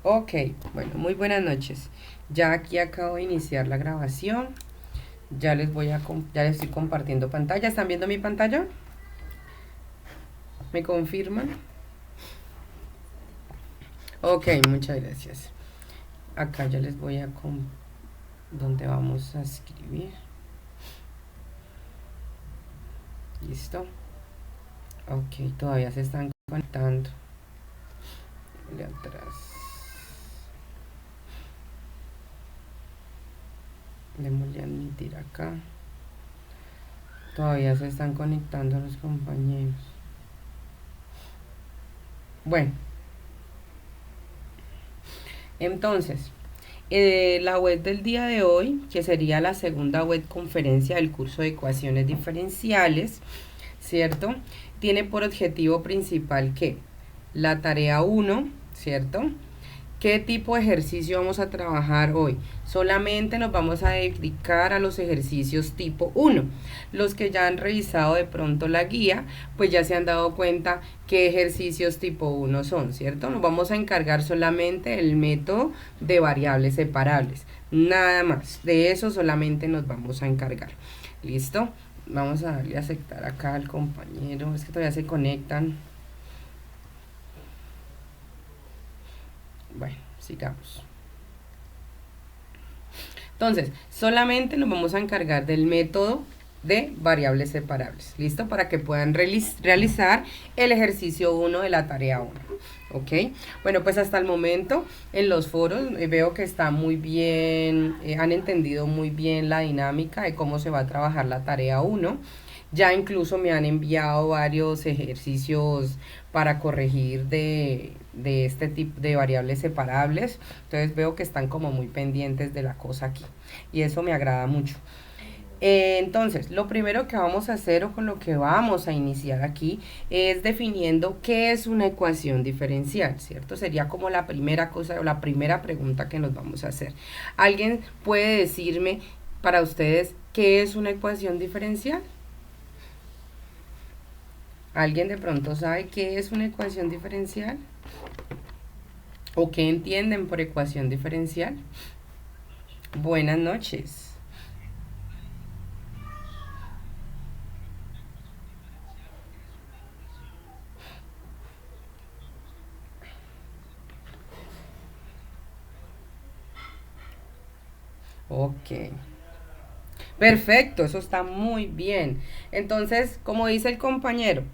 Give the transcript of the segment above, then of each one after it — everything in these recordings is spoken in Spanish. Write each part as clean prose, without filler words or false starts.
Ok, bueno, muy buenas noches. Ya aquí acabo de iniciar la grabación. Ya les estoy compartiendo pantalla. ¿Están viendo mi pantalla? ¿Me confirman? Ok, muchas gracias. Acá ya les voy a donde vamos a escribir. Listo. Ok, todavía se están conectando. De atrás. Démosle a admitir acá. Todavía se están conectando los compañeros. Bueno, entonces, la web del día de hoy, que sería la segunda web conferencia del curso de ecuaciones diferenciales, ¿cierto? Tiene por objetivo principal que la tarea uno, ¿cierto? ¿Qué tipo de ejercicio vamos a trabajar hoy? Solamente nos vamos a dedicar a los ejercicios tipo uno. Los que ya han revisado de pronto la guía, pues ya se han dado cuenta qué ejercicios tipo uno son, ¿cierto? Nos vamos a encargar solamente del método de variables separables. Nada más. De eso solamente nos vamos a encargar. ¿Listo? Vamos a darle a aceptar acá al compañero. Es que todavía se conectan. Bueno, sigamos. Entonces, solamente nos vamos a encargar del método de variables separables. ¿Listo? Para que puedan realizar el ejercicio 1 de la tarea 1. ¿Ok? Bueno, pues hasta el momento en los foros veo que está muy bien, han entendido muy bien la dinámica de cómo se va a trabajar la tarea 1. Ya incluso me han enviado varios ejercicios para corregir de este tipo de variables separables. Entonces veo que están como muy pendientes de la cosa aquí. Y eso me agrada mucho. Entonces, lo primero que vamos a hacer o con lo que vamos a iniciar aquí es definiendo qué es una ecuación diferencial, ¿cierto? Sería como la primera cosa o la primera pregunta que nos vamos a hacer. ¿Alguien puede decirme para ustedes qué es una ecuación diferencial? ¿Alguien de pronto sabe qué es una ecuación diferencial? ¿O qué entienden por ecuación diferencial? Buenas noches. Ok. Perfecto, eso está muy bien. Entonces, como dice el compañero,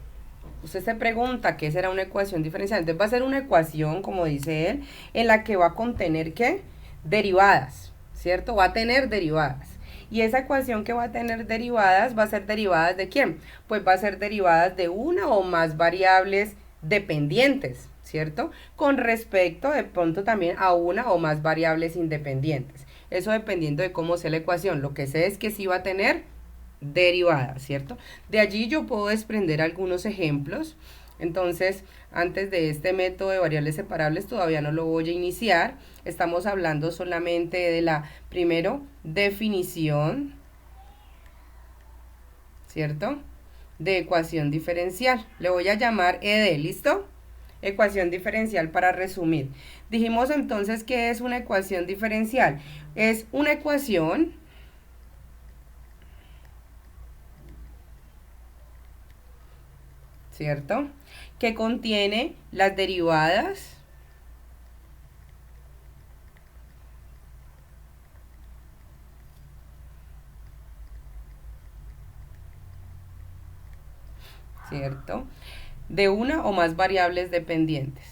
usted se pregunta qué será una ecuación diferencial. Entonces va a ser una ecuación, como dice él, en la que va a contener ¿qué? Derivadas, ¿cierto? Va a tener derivadas. Y esa ecuación que va a tener derivadas va a ser derivadas de quién? Pues va a ser derivadas de una o más variables dependientes, ¿cierto? Con respecto de pronto también a una o más variables independientes. Eso dependiendo de cómo sea la ecuación. Lo que sé es que sí va a tener derivadas, ¿cierto? De allí yo puedo desprender algunos ejemplos. Entonces, antes de este método de variables separables todavía no lo voy a iniciar. Estamos hablando solamente de la, primero, definición, ¿cierto? De ecuación diferencial. Le voy a llamar ED, ¿listo? Ecuación diferencial para resumir. Dijimos entonces que es una ecuación diferencial. Es una ecuación, ¿cierto? Que contiene las derivadas, ¿cierto? De una o más variables dependientes.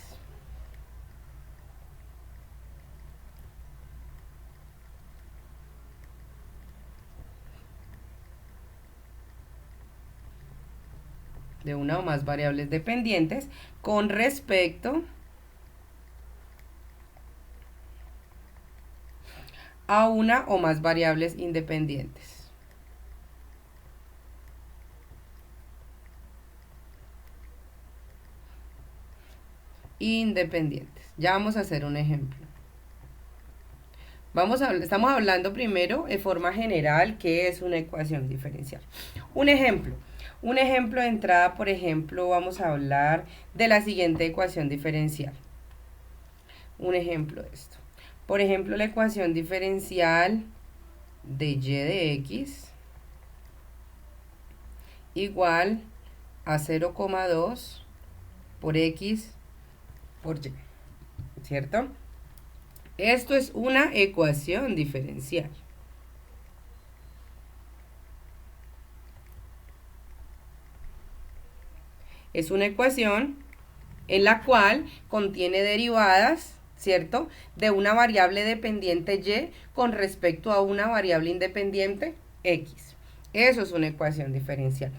De una o más variables dependientes con respecto a una o más variables independientes. Independientes. Ya vamos a hacer un ejemplo. Estamos hablando primero de forma general qué es una ecuación diferencial. Un ejemplo. Un ejemplo de entrada, por ejemplo, vamos a hablar de la siguiente ecuación diferencial. un ejemplo de esto. Por ejemplo, la ecuación diferencial de y de x igual a 0,2 por x por y, ¿cierto? Esto es una ecuación diferencial. Es una ecuación en la cual contiene derivadas, ¿cierto?, de una variable dependiente y con respecto a una variable independiente x. Eso es una ecuación diferencial.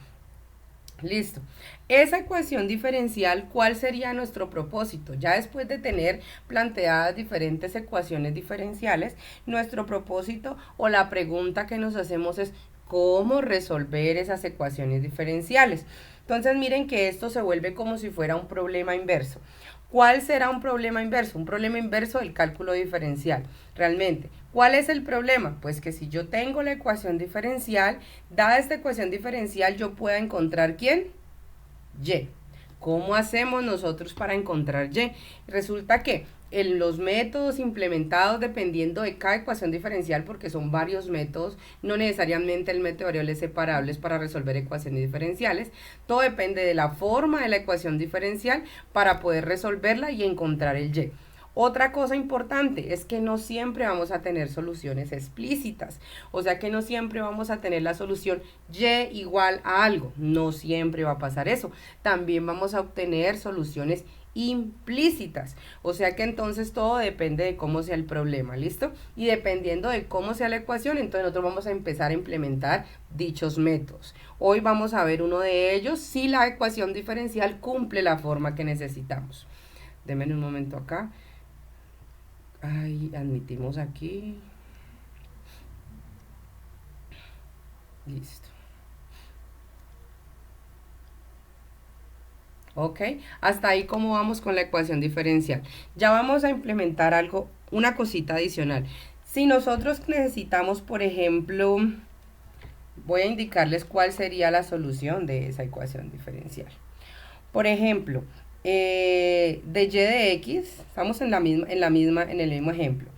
Listo. Esa ecuación diferencial, ¿cuál sería nuestro propósito? Ya después de tener planteadas diferentes ecuaciones diferenciales, nuestro propósito o la pregunta que nos hacemos es ¿cómo resolver esas ecuaciones diferenciales? Entonces miren que esto se vuelve como si fuera un problema inverso. ¿Cuál será un problema inverso? Un problema inverso del cálculo diferencial. Realmente, ¿cuál es el problema? Pues que si yo tengo la ecuación diferencial, dada esta ecuación diferencial, yo pueda encontrar ¿quién? Y. ¿Cómo hacemos nosotros para encontrar y? Resulta que en los métodos implementados dependiendo de cada ecuación diferencial, porque son varios métodos, no necesariamente el método de variables separables para resolver ecuaciones diferenciales, todo depende de la forma de la ecuación diferencial para poder resolverla y encontrar el y. Otra cosa importante es que no siempre vamos a tener soluciones explícitas, o sea que no siempre vamos a tener la solución y igual a algo, no siempre va a pasar eso. También vamos a obtener soluciones implícitas, o sea que entonces todo depende de cómo sea el problema, ¿listo? Y dependiendo de cómo sea la ecuación, entonces nosotros vamos a empezar a implementar dichos métodos. Hoy vamos a ver uno de ellos si la ecuación diferencial cumple la forma que necesitamos. Denme un momento acá. Ay, admitimos aquí. Listo. ¿Ok? Hasta ahí cómo vamos con la ecuación diferencial. Ya vamos a implementar algo, una cosita adicional. Si nosotros necesitamos, por ejemplo, voy a indicarles cuál sería la solución de esa ecuación diferencial. Por ejemplo, de y de x, estamos en el mismo ejemplo.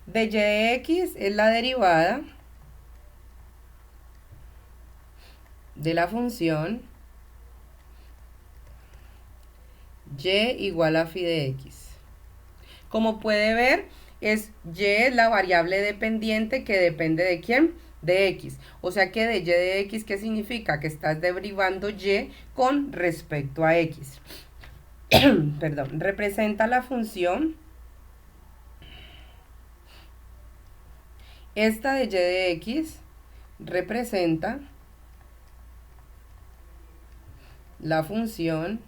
De y de x es la derivada de la función y igual a phi de x. Como puede ver, y es la variable dependiente que depende de ¿quién? De x. O sea que de y de x, ¿qué significa? Que estás derivando y con respecto a x. Perdón, representa la función. Esta de y de x representa la función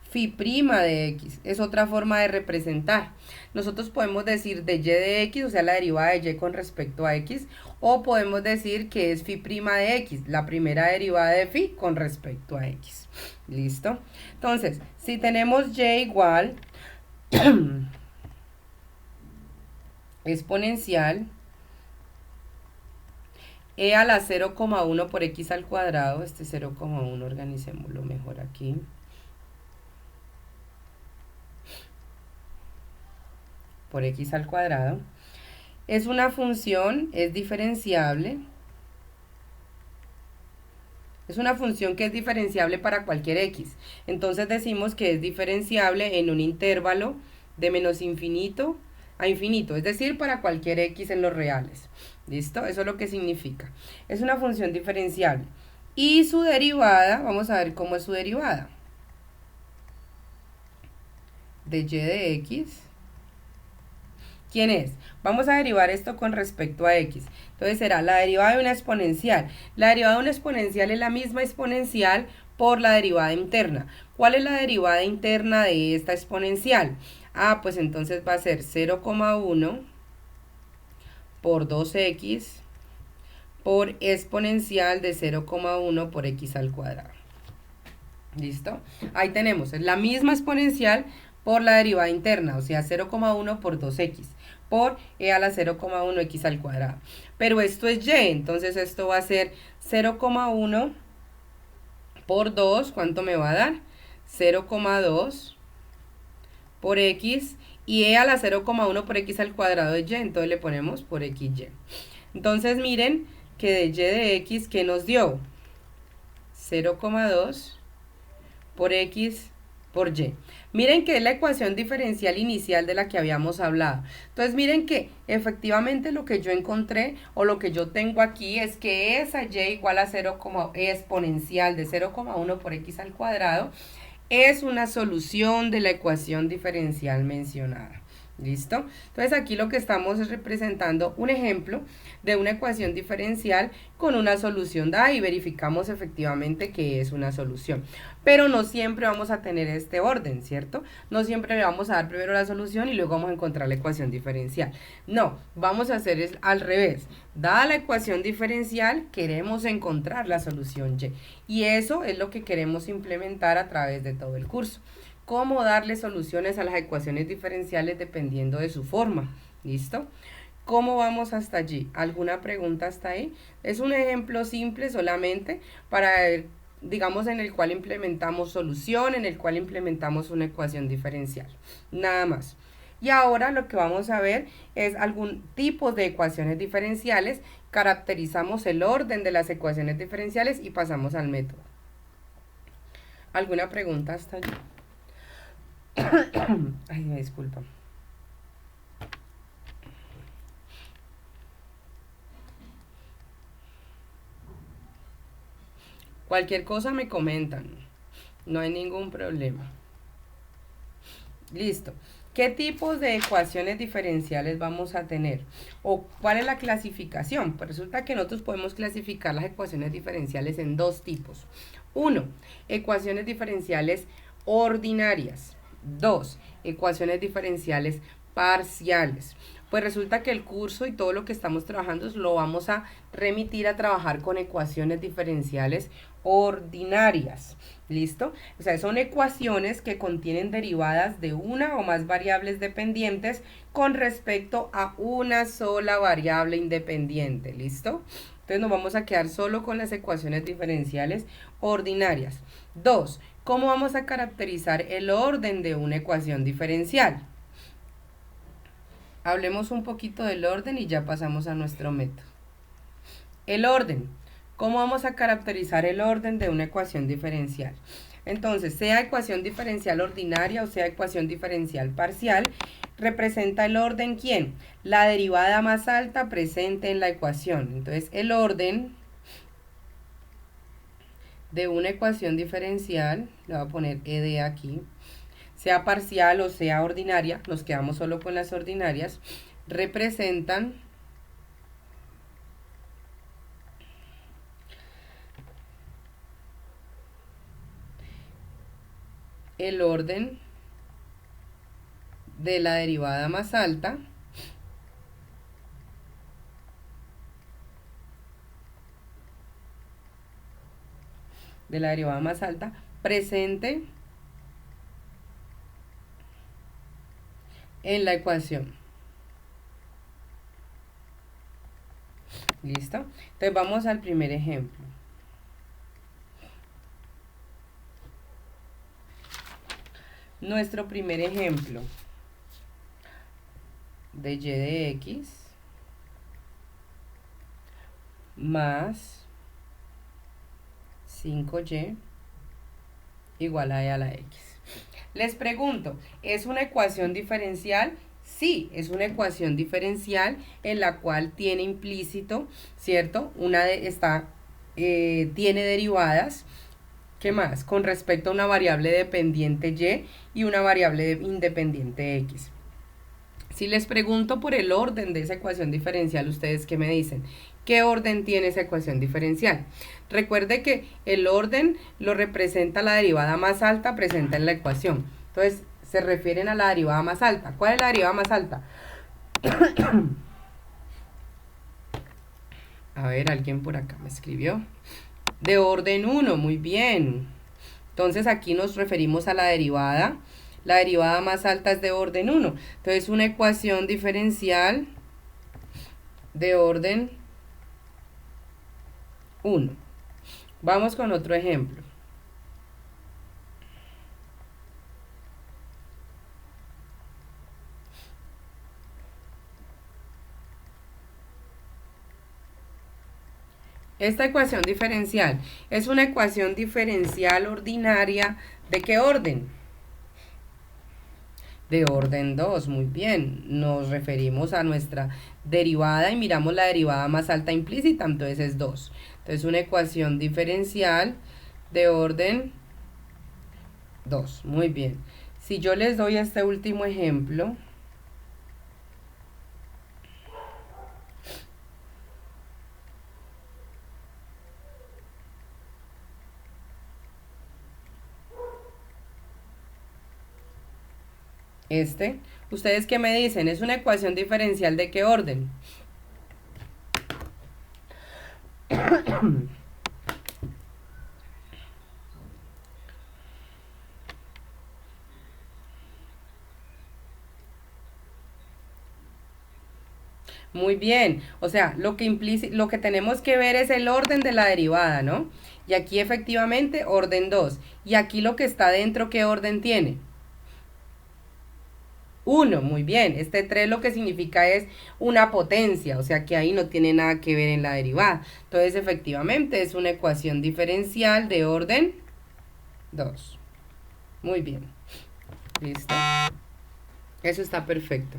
phi' de x, es otra forma de representar. Nosotros podemos decir de y de x, o sea, la derivada de y con respecto a x, o podemos decir que es phi' de x, la primera derivada de phi con respecto a x. ¿Listo? Entonces, si tenemos y igual exponencial e a la 0,1 por x al cuadrado, este 0,1 organicémoslo mejor aquí, por x al cuadrado, es una función, es diferenciable, es una función que es diferenciable para cualquier x, entonces decimos que es diferenciable en un intervalo de menos infinito a infinito, es decir, para cualquier x en los reales, ¿listo? Eso es lo que significa, es una función diferenciable, y su derivada, vamos a ver cómo es su derivada, de y de x, ¿quién es? Vamos a derivar esto con respecto a x. Entonces será la derivada de una exponencial. La derivada de una exponencial es la misma exponencial por la derivada interna. ¿Cuál es la derivada interna de esta exponencial? Ah, pues entonces va a ser 0,1 por 2x por exponencial de 0,1 por x al cuadrado. ¿Listo? Ahí tenemos, es la misma exponencial por la derivada interna, o sea, 0,1 por 2x por e a la 0,1 x al cuadrado. Pero esto es y, entonces esto va a ser 0,1 por 2, ¿cuánto me va a dar? 0,2 por x y e a la 0,1 por x al cuadrado de y, entonces le ponemos por xy. Entonces miren que de y de x, ¿qué nos dio? 0,2 por x por y. Miren que es la ecuación diferencial inicial de la que habíamos hablado. Entonces miren que efectivamente lo que yo encontré o lo que yo tengo aquí es que esa y igual a 0, exponencial de 0,1 por x al cuadrado es una solución de la ecuación diferencial mencionada. ¿Listo? Entonces aquí lo que estamos es representando un ejemplo de una ecuación diferencial con una solución dada y verificamos efectivamente que es una solución. Pero no siempre vamos a tener este orden, ¿cierto? No siempre le vamos a dar primero la solución y luego vamos a encontrar la ecuación diferencial. No, vamos a hacer es al revés. Dada la ecuación diferencial, queremos encontrar la solución y. Y eso es lo que queremos implementar a través de todo el curso. Cómo darle soluciones a las ecuaciones diferenciales dependiendo de su forma. ¿Listo? ¿Cómo vamos hasta allí? ¿Alguna pregunta hasta ahí? Es un ejemplo simple solamente para, digamos, en el cual implementamos solución, en el cual implementamos una ecuación diferencial. Nada más. Y ahora lo que vamos a ver es algún tipo de ecuaciones diferenciales. Caracterizamos el orden de las ecuaciones diferenciales y pasamos al método. ¿Alguna pregunta hasta allí? Ay, me disculpa. Cualquier cosa me comentan. No hay ningún problema. Listo. ¿Qué tipos de ecuaciones diferenciales vamos a tener? ¿O cuál es la clasificación? Pues resulta que nosotros podemos clasificar las ecuaciones diferenciales en dos tipos. 1. Ecuaciones diferenciales ordinarias. 2. Ecuaciones diferenciales parciales. Pues resulta que el curso y todo lo que estamos trabajando lo vamos a remitir a trabajar con ecuaciones diferenciales ordinarias. ¿Listo? O sea, son ecuaciones que contienen derivadas de una o más variables dependientes con respecto a una sola variable independiente. ¿Listo? Entonces nos vamos a quedar solo con las ecuaciones diferenciales ordinarias. 2. ¿Cómo vamos a caracterizar el orden de una ecuación diferencial? Hablemos un poquito del orden y ya pasamos a nuestro método. El orden. ¿Cómo vamos a caracterizar el orden de una ecuación diferencial? Entonces, sea ecuación diferencial ordinaria o sea ecuación diferencial parcial, representa el orden ¿quién? La derivada más alta presente en la ecuación. Entonces, el orden de una ecuación diferencial, le voy a poner ED aquí, sea parcial o sea ordinaria, nos quedamos solo con las ordinarias, representan el orden de la derivada más alta presente en la ecuación. ¿Listo? Entonces vamos al primer ejemplo. Nuestro primer ejemplo de y de x más 5y igual a e a la x. Les pregunto, ¿es una ecuación diferencial? Sí, es una ecuación diferencial en la cual tiene implícito, ¿cierto? Tiene derivadas. ¿Qué más? Con respecto a una variable dependiente y una variable independiente x. Si les pregunto por el orden de esa ecuación diferencial, ¿ustedes qué me dicen? ¿Qué orden tiene esa ecuación diferencial? Recuerde que el orden lo representa la derivada más alta presente en la ecuación. Entonces, se refieren a la derivada más alta. ¿Cuál es la derivada más alta? A ver, alguien por acá me escribió. De orden 1, muy bien. Entonces, aquí nos referimos a la derivada. La derivada más alta es de orden 1. Entonces, una ecuación diferencial de orden 1. Vamos con otro ejemplo. Esta ecuación diferencial es una ecuación diferencial ordinaria. ¿De qué orden? De orden 2, muy bien. Nos referimos a nuestra derivada y miramos la derivada más alta implícita, entonces es 2. Entonces una ecuación diferencial de orden 2, muy bien. Si yo les doy este último ejemplo, ¿ustedes qué me dicen? ¿Es una ecuación diferencial de qué orden? Muy bien, o sea, lo que tenemos que ver es el orden de la derivada, ¿no? Y aquí efectivamente orden 2. Y aquí lo que está dentro, ¿qué orden tiene? 1, muy bien. Este 3 lo que significa es una potencia, o sea que ahí no tiene nada que ver en la derivada. Entonces, efectivamente, es una ecuación diferencial de orden 2. Muy bien. ¿Listo? Eso está perfecto.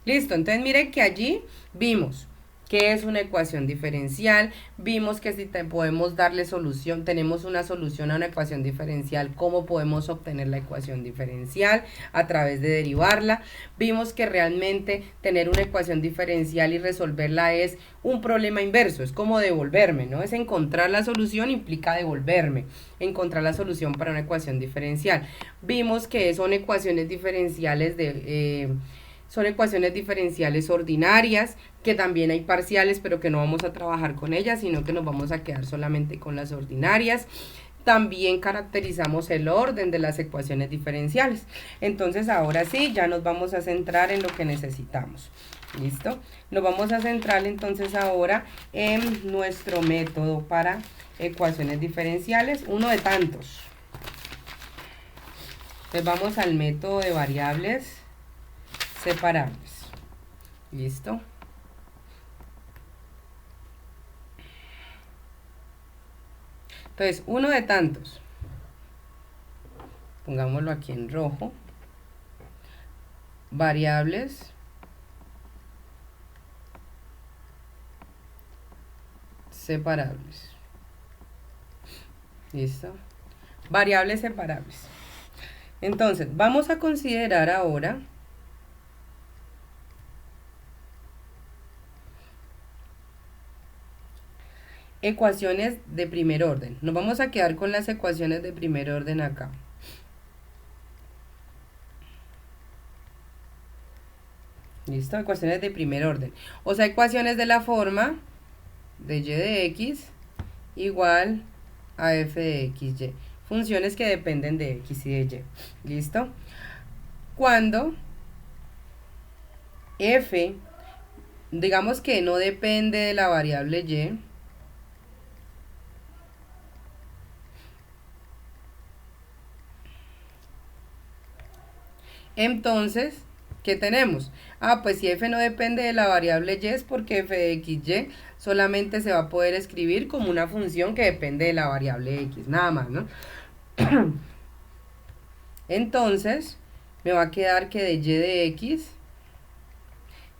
Listo, entonces miren que allí vimos que es una ecuación diferencial, vimos que si podemos darle solución, tenemos una solución a una ecuación diferencial, cómo podemos obtener la ecuación diferencial a través de derivarla, vimos que realmente tener una ecuación diferencial y resolverla es un problema inverso, es como devolverme, ¿no? Es encontrar la solución implica devolverme, encontrar la solución para una ecuación diferencial. Vimos que son ecuaciones diferenciales son ecuaciones diferenciales ordinarias, que también hay parciales, pero que no vamos a trabajar con ellas, sino que nos vamos a quedar solamente con las ordinarias. También caracterizamos el orden de las ecuaciones diferenciales. Entonces, ahora sí, ya nos vamos a centrar en lo que necesitamos. ¿Listo? Nos vamos a centrar entonces ahora en nuestro método para ecuaciones diferenciales, uno de tantos. Entonces, vamos al método de variables separables. ¿Listo? Entonces, uno de tantos. Pongámoslo aquí en rojo. Variables separables. ¿Listo? Variables separables. Entonces, vamos a considerar ahora ecuaciones de primer orden. Nos vamos a quedar con las ecuaciones de primer orden acá. ¿Listo? Ecuaciones de primer orden. O sea, ecuaciones de la forma de y de x igual a f de xy. Funciones que dependen de x y de y. ¿Listo? Cuando f, digamos que no depende de la variable y, entonces, ¿qué tenemos? Ah, pues si f no depende de la variable y es porque f de xy solamente se va a poder escribir como una función que depende de la variable x, nada más, ¿no? Entonces, me va a quedar que de y de x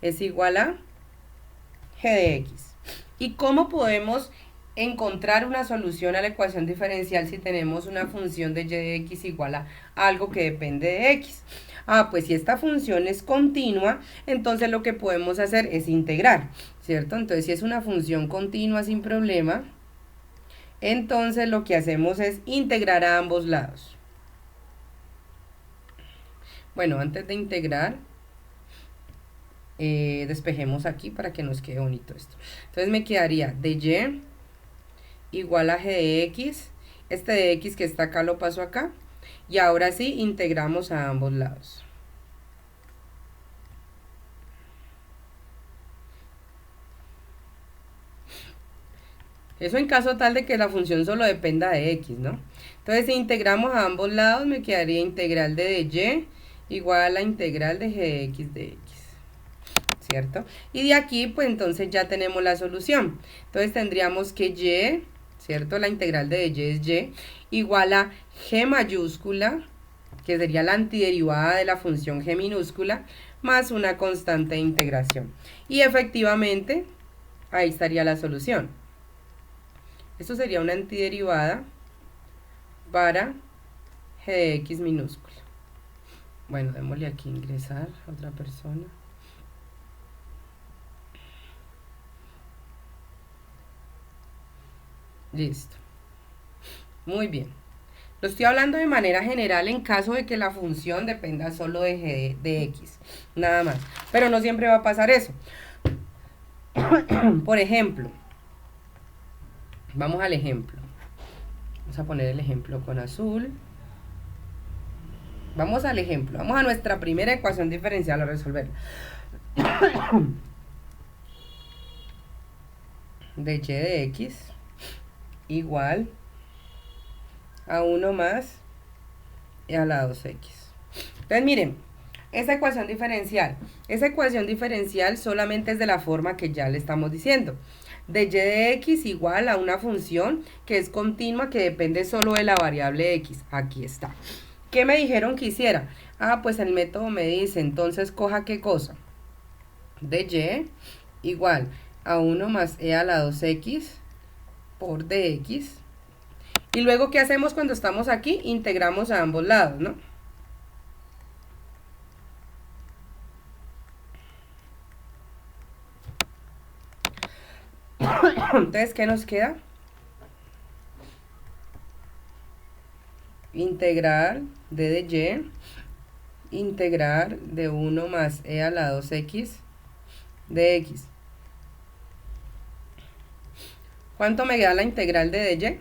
es igual a g de x. ¿Y cómo podemos encontrar una solución a la ecuación diferencial si tenemos una función de y de x igual a algo que depende de x? Ah, pues si esta función es continua, entonces lo que podemos hacer es integrar, ¿cierto? Entonces si es una función continua sin problema, entonces lo que hacemos es integrar a ambos lados. Bueno, antes de integrar, despejemos aquí para que nos quede bonito esto. Entonces me quedaría de y igual a g de x, este de x que está acá lo paso acá, y ahora sí integramos a ambos lados. Eso en caso tal de que la función solo dependa de x, ¿no? Entonces si integramos a ambos lados me quedaría integral de y igual a la integral de g de x, ¿cierto? Y de aquí, pues entonces ya tenemos la solución. Entonces tendríamos que y, ¿cierto? La integral de y es y, igual a g mayúscula, que sería la antiderivada de la función g minúscula, más una constante de integración. Y efectivamente, ahí estaría la solución. Esto sería una antiderivada para g de x minúscula. Bueno, démosle aquí ingresar a otra persona. Listo. Muy bien. Lo estoy hablando de manera general en caso de que la función dependa solo de g de x. Nada más. Pero no siempre va a pasar eso. Por ejemplo, vamos al ejemplo. Vamos a poner el ejemplo con azul. Vamos al ejemplo. Vamos a nuestra primera ecuación diferencial a resolver. De y de x igual a 1 más y a la 2x. Entonces miren, esa ecuación diferencial solamente es de la forma que ya le estamos diciendo. De y de x igual a una función que es continua, que depende solo de la variable x. Aquí está. ¿Qué me dijeron que hiciera? Ah, pues el método me dice, entonces coja qué cosa. De y igual a 1 más e a la 2x por dx. Y luego, ¿qué hacemos cuando estamos aquí? Integramos a ambos lados, ¿no? Entonces, ¿qué nos queda? Integrar d de y, integrar de 1 más e a la 2x de x. ¿Cuánto me queda la integral de y?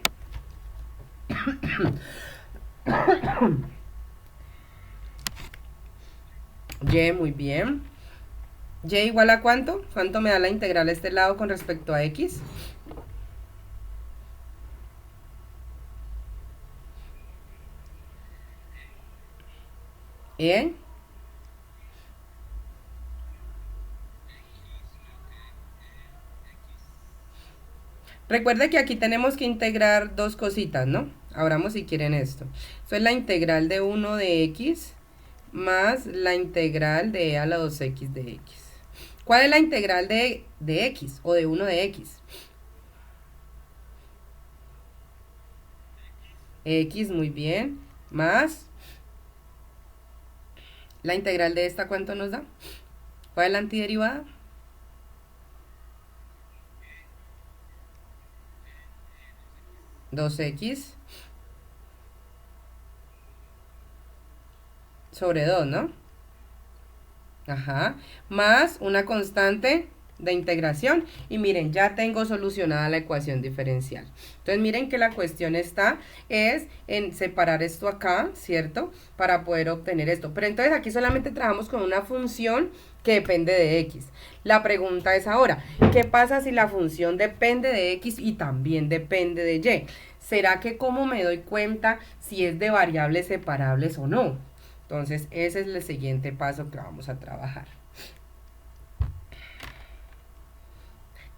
Y, muy bien. Y igual a ¿cuánto? ¿Cuánto me da la integral a este lado con respecto a x? ¿Eh? Recuerde que aquí tenemos que integrar dos cositas, ¿no? Abramos si quieren esto. Esto es la integral de 1 de x más la integral de e a la 2x de x. ¿Cuál es la integral de x o de 1 de x? X, muy bien. Más la integral de esta, ¿cuánto nos da? ¿Cuál es la antiderivada? Dos x sobre 2, ¿no? Ajá. Más una constante de integración. Y miren, ya tengo solucionada la ecuación diferencial. Entonces miren que la cuestión está es en separar esto acá, ¿cierto? Para poder obtener esto. Pero entonces aquí solamente trabajamos con una función que depende de x. La pregunta es ahora, ¿qué pasa si la función depende de x y también depende de y? ¿Será que cómo me doy cuenta si es de variables separables o no? Entonces, ese es el siguiente paso que vamos a trabajar.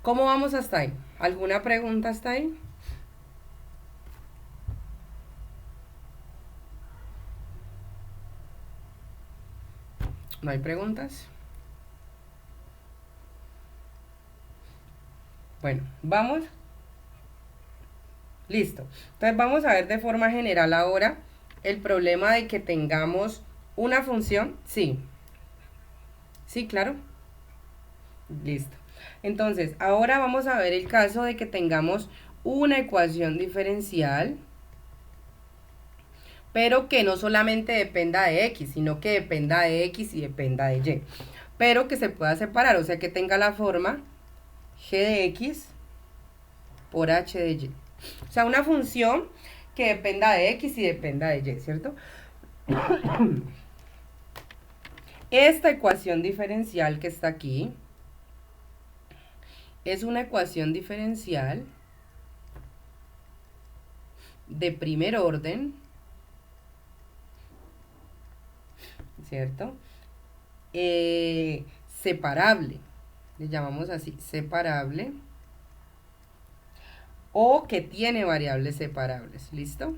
¿Cómo vamos hasta ahí? ¿Alguna pregunta hasta ahí? ¿No hay preguntas? Bueno, vamos. Listo. Entonces vamos a ver de forma general ahora el problema de que tengamos una función. Sí. Sí, claro. Listo. Entonces, ahora vamos a ver el caso de que tengamos una ecuación diferencial, pero que no solamente dependa de x, sino que dependa de x y dependa de y. Pero que se pueda separar, o sea que tenga la forma g de x por h de y. O sea, una función que dependa de x y dependa de y, ¿cierto? Esta ecuación diferencial que está aquí es una ecuación diferencial de primer orden, ¿cierto? separable, le llamamos así, separable, o que tiene variables separables, ¿listo?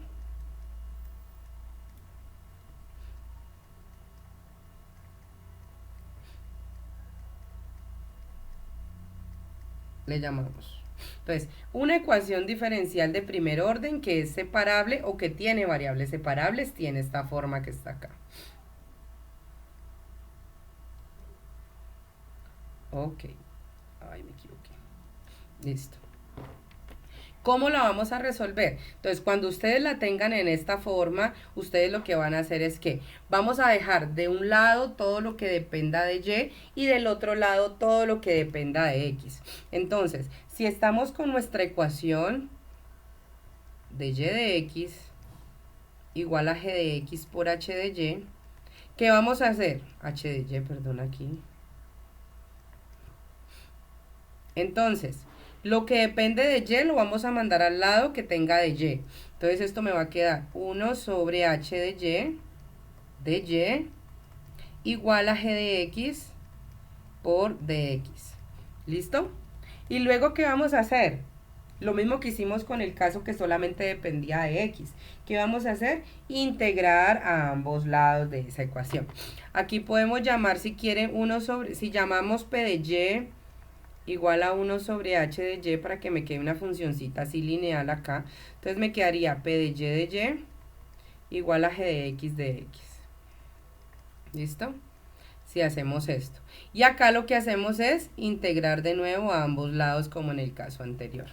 Le llamamos. Entonces, una ecuación diferencial de primer orden que es separable o que tiene variables separables tiene esta forma que está acá. Ok. Ay, me equivoqué. Listo. ¿Cómo la vamos a resolver? Entonces, cuando ustedes la tengan en esta forma, ustedes lo que van a hacer es que vamos a dejar de un lado todo lo que dependa de Y y del otro lado todo lo que dependa de X. Entonces, si estamos con nuestra ecuación de Y de X igual a G de X por H de Y, ¿qué vamos a hacer? H de Y, perdón, aquí. Entonces, lo que depende de Y lo vamos a mandar al lado que tenga de Y. Entonces esto me va a quedar 1 sobre H de Y igual a G de X por dx. ¿Listo? Y luego, ¿qué vamos a hacer? Lo mismo que hicimos con el caso que solamente dependía de X. ¿Qué vamos a hacer? Integrar a ambos lados de esa ecuación. Aquí podemos llamar, si quieren, si llamamos P de Y igual a 1 sobre H de Y para que me quede una funcioncita así lineal acá. Entonces me quedaría P de Y igual a G de X de X. ¿Listo? Si hacemos esto. Y acá lo que hacemos es integrar de nuevo a ambos lados como en el caso anterior.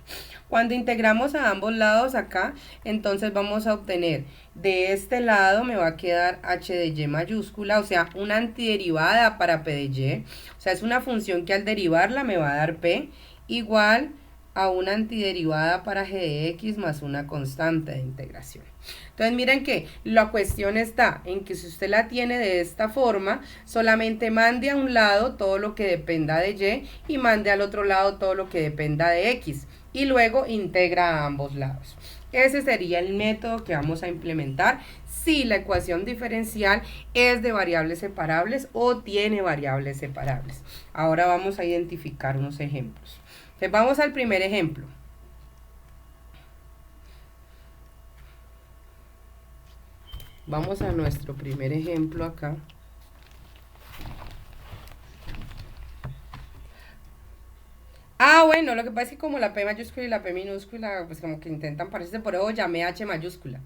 Cuando integramos a ambos lados acá, entonces vamos a obtener de este lado me va a quedar H de Y mayúscula, o sea, una antiderivada para P de Y. O sea, es una función que al derivarla me va a dar P igual a una antiderivada para G de X más una constante de integración. Entonces miren que la cuestión está en que si usted la tiene de esta forma, solamente mande a un lado todo lo que dependa de Y y mande al otro lado todo lo que dependa de X. Y luego integra a ambos lados. Ese sería el método que vamos a implementar si la ecuación diferencial es de variables separables o tiene variables separables. Ahora vamos a identificar unos ejemplos. Entonces vamos al primer ejemplo. Vamos a nuestro primer ejemplo acá. Bueno, lo que pasa es que como la P mayúscula y la P minúscula, pues como que intentan parecerse, por eso llamé H mayúscula.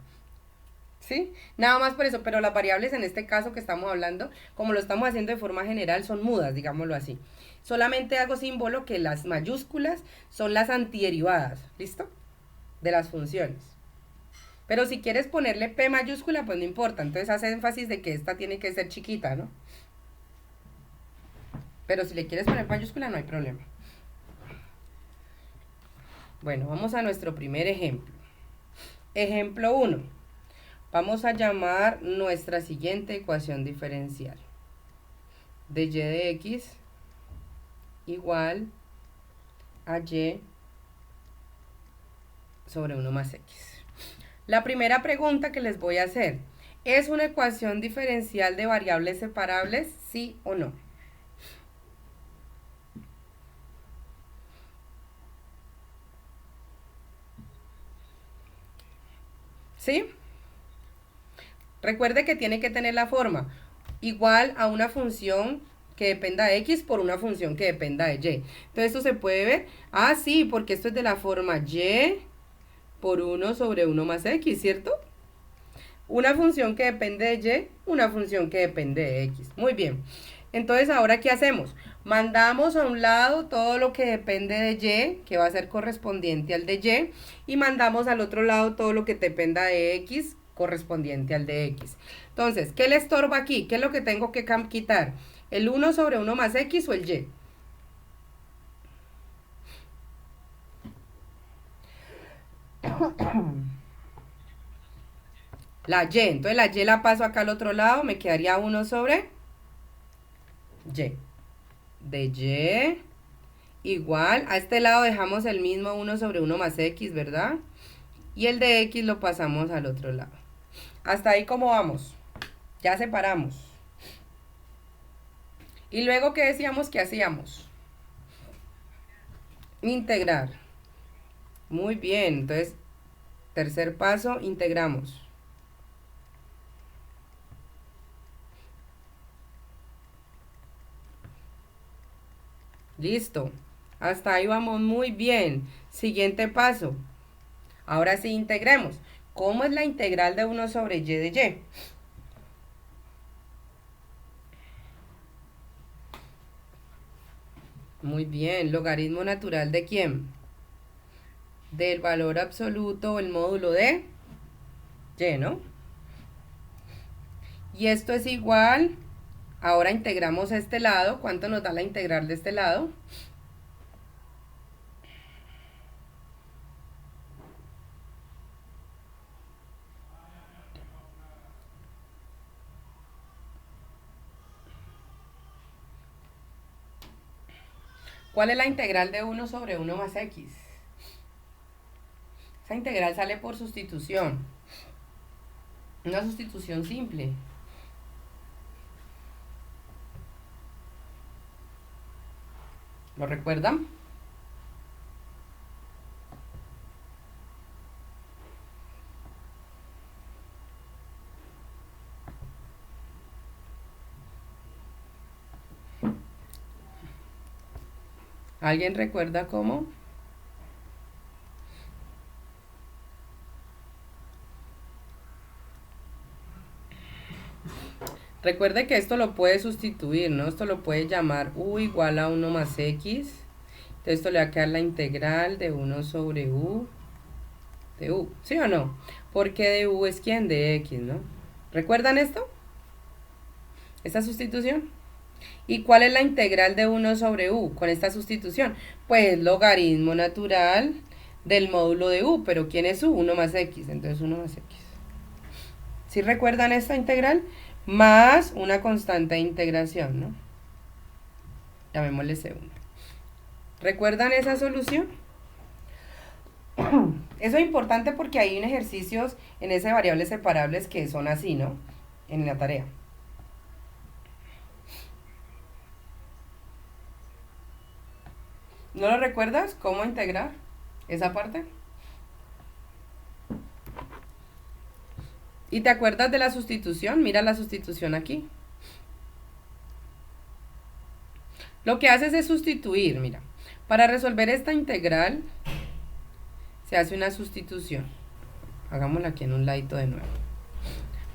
¿Sí? Nada más por eso, pero las variables en este caso que estamos hablando, como lo estamos haciendo de forma general, son mudas, digámoslo así. Solamente hago símbolo que las mayúsculas son las antiderivadas, ¿listo? De las funciones. Pero si quieres ponerle P mayúscula, pues no importa. Entonces hace énfasis de que esta tiene que ser chiquita, ¿no? Pero si le quieres poner mayúscula, no hay problema. Bueno, vamos a nuestro primer ejemplo. Ejemplo 1. Vamos a llamar nuestra siguiente ecuación diferencial. De Y de X igual a Y sobre 1 más X. La primera pregunta que les voy a hacer, ¿es una ecuación diferencial de variables separables, sí o no? ¿Sí? Recuerde que tiene que tener la forma igual a una función que dependa de X por una función que dependa de Y. Entonces esto se puede ver, sí, porque esto es de la forma Y por 1 sobre 1 más X, ¿cierto? Una función que depende de Y, una función que depende de X. Muy bien. Entonces, ¿ahora qué hacemos? Mandamos a un lado todo lo que depende de Y, que va a ser correspondiente al de Y mandamos al otro lado todo lo que dependa de X, correspondiente al de X. Entonces, ¿qué le estorba aquí? ¿Qué es lo que tengo que quitar? ¿El 1 sobre 1 más X o el Y? La Y. Entonces la Y la paso acá al otro lado, me quedaría 1 sobre Y. De Y igual, a este lado dejamos el mismo 1 sobre 1 más X, ¿verdad? Y el de X lo pasamos al otro lado. Hasta ahí, ¿cómo vamos? Ya separamos. Y luego, ¿qué decíamos que hacíamos? Integrar. Muy bien, entonces, tercer paso, integramos. Listo. Hasta ahí vamos muy bien. Siguiente paso. Ahora sí integremos. ¿Cómo es la integral de 1 sobre y de y? Muy bien. ¿Logaritmo natural de quién? Del valor absoluto o el módulo de y, ¿no? Y esto es igual. Ahora integramos este lado. ¿Cuánto nos da la integral de este lado? ¿Cuál es la integral de 1 sobre 1 más x? Esa integral sale por sustitución. Una sustitución simple. ¿Lo recuerdan? ¿Alguien recuerda cómo? Recuerde que esto lo puede sustituir, ¿no? Esto lo puede llamar u igual a 1 más x. Entonces esto le va a quedar la integral de 1 sobre u de u. ¿Sí o no? Porque de u es quién, de x, ¿no? ¿Recuerdan esto? Esta sustitución. ¿Y cuál es la integral de 1 sobre u con esta sustitución? Pues logaritmo natural del módulo de u. ¿Pero quién es u? 1 más x. Entonces 1 más x. ¿Sí recuerdan esta integral? Más una constante de integración, ¿no? Llamémosle C1. ¿Recuerdan esa solución? Eso es importante porque hay ejercicios en ese variables separables que son así, ¿no? En la tarea. ¿No lo recuerdas? ¿Cómo integrar esa parte? ¿Y te acuerdas de la sustitución? Mira la sustitución aquí. Lo que haces es sustituir, mira. Para resolver esta integral se hace una sustitución. Hagámosla aquí en un ladito de nuevo.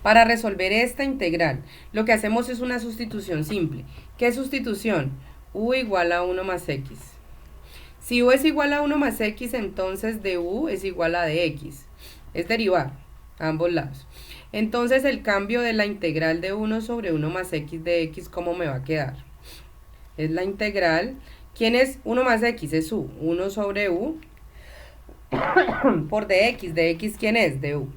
Para resolver esta integral, lo que hacemos es una sustitución simple. ¿Qué sustitución? U igual a 1 más x. Si u es igual a 1 más x, entonces de u es igual a de x. Es derivar a ambos lados. Entonces el cambio de la integral de 1 sobre 1 más x de x, ¿cómo me va a quedar? Es la integral. ¿Quién es 1 más x? Es u. 1 sobre u por dx. ¿Dx quién es? De u.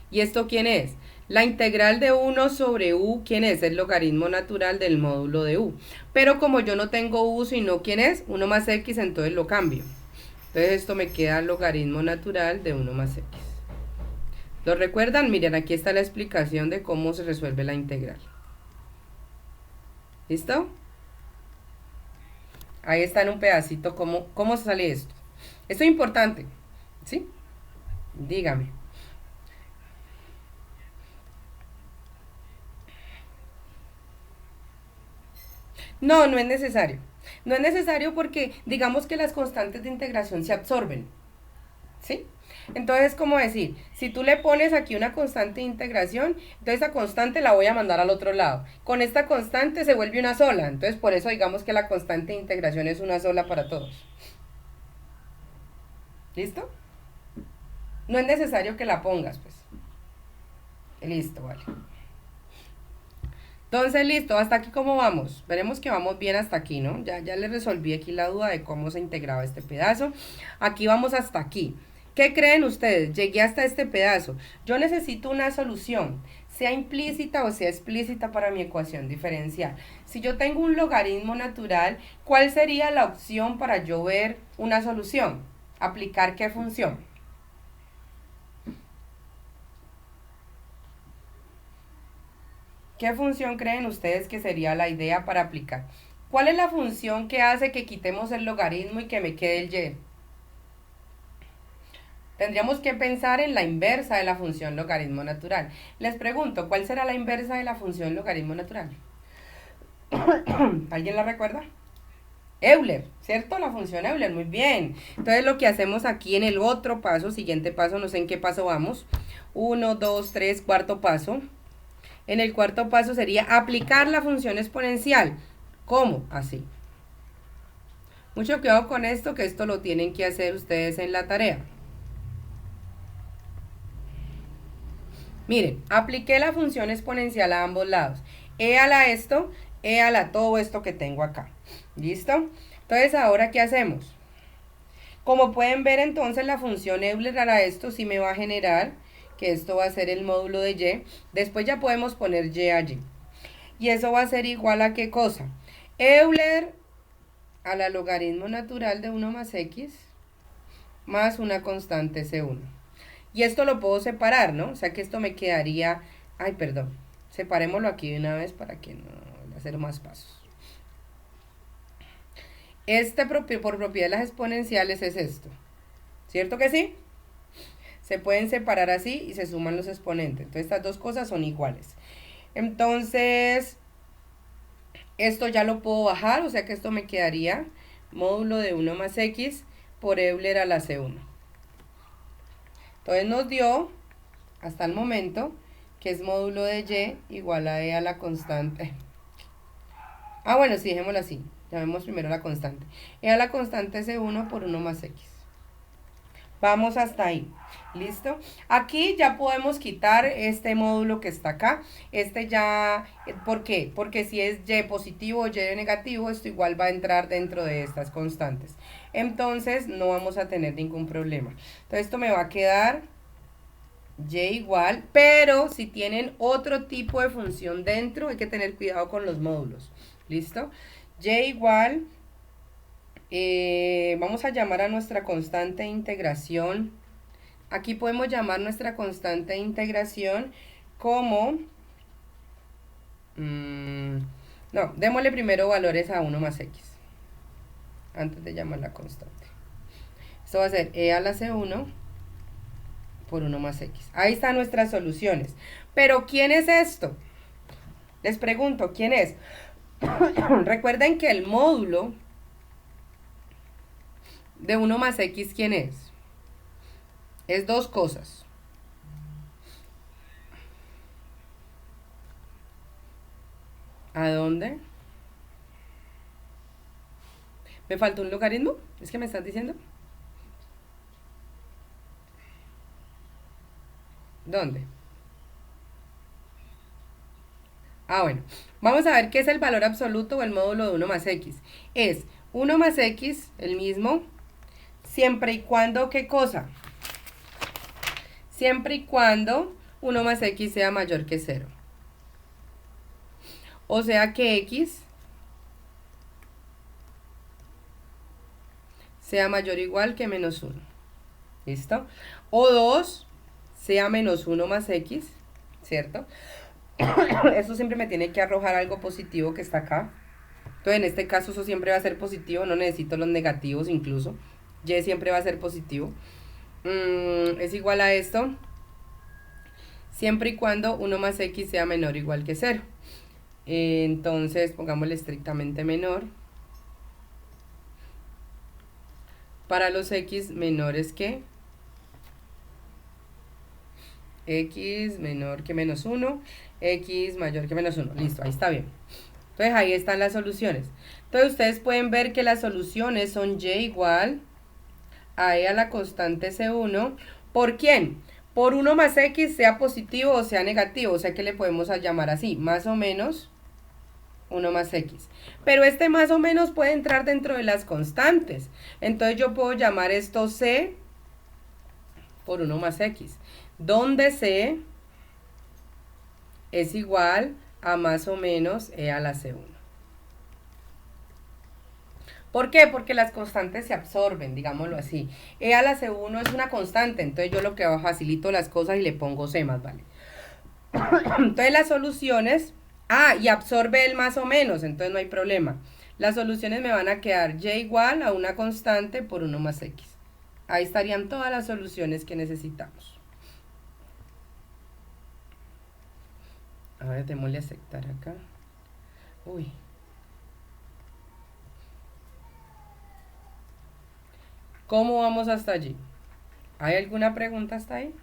¿Y esto quién es? La integral de 1 sobre u, ¿quién es? El logaritmo natural del módulo de u. Pero como yo no tengo u, sino ¿quién es? 1 más x, entonces lo cambio. Entonces esto me queda logaritmo natural de 1 más x. ¿Lo recuerdan? Miren, aquí está la explicación de cómo se resuelve la integral. ¿Listo? Ahí está en un pedacito cómo sale esto. Esto es importante, ¿sí? Dígame. No, no es necesario. No es necesario porque digamos que las constantes de integración se absorben, ¿sí? Entonces, ¿cómo decir? Si tú le pones aquí una constante de integración, entonces esa constante la voy a mandar al otro lado. Con esta constante se vuelve una sola. Entonces, por eso digamos que la constante de integración es una sola para todos. ¿Listo? No es necesario que la pongas, pues. Listo, vale. Entonces, listo, hasta aquí cómo vamos. Veremos que vamos bien hasta aquí, ¿no? Ya le resolví aquí la duda de cómo se integraba este pedazo. Aquí vamos hasta aquí. ¿Qué creen ustedes? Llegué hasta este pedazo. Yo necesito una solución, sea implícita o sea explícita para mi ecuación diferencial. Si yo tengo un logaritmo natural, ¿cuál sería la opción para yo ver una solución? ¿Aplicar qué función? ¿Qué función creen ustedes que sería la idea para aplicar? ¿Cuál es la función que hace que quitemos el logaritmo y que me quede el y? Tendríamos que pensar en la inversa de la función logaritmo natural. Les pregunto, ¿cuál será la inversa de la función logaritmo natural? ¿Alguien la recuerda? Euler, ¿cierto? La función Euler, muy bien. Entonces lo que hacemos aquí en el otro paso, siguiente paso, no sé en qué paso vamos. 1, 2, 3, cuarto paso. En el cuarto paso sería aplicar la función exponencial. ¿Cómo? Así. Mucho cuidado con esto, que esto lo tienen que hacer ustedes en la tarea. Miren, apliqué la función exponencial a ambos lados. E a la esto, e a la todo esto que tengo acá. ¿Listo? Entonces, ¿ahora qué hacemos? Como pueden ver, entonces, la función Euler a la esto sí me va a generar, que esto va a ser el módulo de y. Después ya podemos poner y allí. Y eso va a ser igual a ¿qué cosa? Euler a la logaritmo natural de 1 más x más una constante C1. Y esto lo puedo separar, ¿no? O sea que esto me quedaría... Ay, perdón. Separémoslo aquí de una vez para que no hacer más pasos. Por propiedad de las exponenciales es esto. ¿Cierto que sí? Se pueden separar así y se suman los exponentes. Entonces estas dos cosas son iguales. Entonces, esto ya lo puedo bajar, o sea que esto me quedaría módulo de 1 más x por Euler a la C1. Entonces nos dio, hasta el momento, que es módulo de y igual a e a la constante. Ah, bueno, sí, dejémoslo así. Llamemos primero la constante. E a la constante C1 por 1 más x. Vamos hasta ahí. ¿Listo? Aquí ya podemos quitar este módulo que está acá. Este ya... ¿Por qué? Porque si es y positivo o y negativo, esto igual va a entrar dentro de estas constantes. Entonces, no vamos a tener ningún problema. Entonces, esto me va a quedar y igual, pero si tienen otro tipo de función dentro, hay que tener cuidado con los módulos. ¿Listo? Y igual... vamos a llamar a nuestra constante de integración. Aquí podemos llamar nuestra constante de integración como... no, démosle primero valores a 1 más x. Antes de llamar la constante. Esto va a ser e a la C1 por 1 más x. Ahí están nuestras soluciones. Pero ¿quién es esto? Les pregunto, ¿quién es? Recuerden que el módulo de 1 más x, ¿quién es? Es dos cosas. ¿A dónde? ¿Me faltó un logaritmo? ¿Es que me estás diciendo? ¿Dónde? Ah, bueno. Vamos a ver qué es el valor absoluto o el módulo de 1 más x. Es 1 más x, el mismo, siempre y cuando, ¿qué cosa? Siempre y cuando 1 más x sea mayor que 0. O sea que x sea mayor o igual que menos 1. ¿Listo? O 2 sea menos 1 más x, ¿cierto? Eso siempre me tiene que arrojar algo positivo que está acá. Entonces en este caso eso siempre va a ser positivo, no necesito los negativos incluso. Y siempre va a ser positivo. Es igual a esto, siempre y cuando 1 más x sea menor o igual que 0. Entonces pongámosle estrictamente menor. Para los x menores que x menor que menos 1, x mayor que menos 1. Listo, ahí está bien. Entonces ahí están las soluciones. Entonces ustedes pueden ver que las soluciones son y igual a e a la constante C1. ¿Por quién? Por 1 más x, sea positivo o sea negativo. O sea que le podemos llamar así, más o menos 1 más x. Pero este más o menos puede entrar dentro de las constantes. Entonces yo puedo llamar esto c por 1 más x. Donde c es igual a más o menos e a la C1. ¿Por qué? Porque las constantes se absorben, digámoslo así. E a la C1 es una constante, entonces yo lo que hago, facilito las cosas y le pongo C más, ¿vale? Entonces las soluciones Ah, y absorbe el más o menos, entonces no hay problema. Las soluciones me van a quedar y igual a una constante por 1 más x. Ahí estarían todas las soluciones que necesitamos. A ver, démosle a aceptar acá. Uy. ¿Cómo vamos hasta allí? ¿Hay alguna pregunta hasta ahí?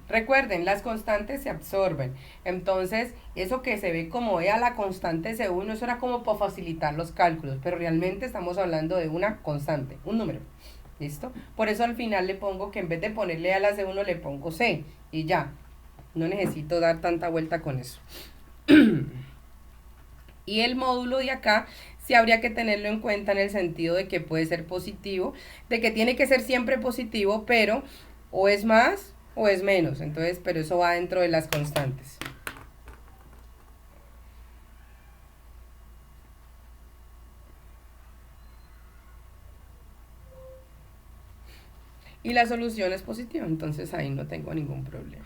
Recuerden, las constantes se absorben. Entonces, eso que se ve como E a la constante C1, eso era como para facilitar los cálculos, pero realmente estamos hablando de una constante, un número. ¿Listo? Por eso al final le pongo que en vez de ponerle a la C1 le pongo C y ya. No necesito dar tanta vuelta con eso. Y el módulo de acá sí habría que tenerlo en cuenta en el sentido de que puede ser positivo, de que tiene que ser siempre positivo, pero o es más o es menos. Entonces, pero eso va dentro de las constantes. Y la solución es positiva, entonces ahí no tengo ningún problema.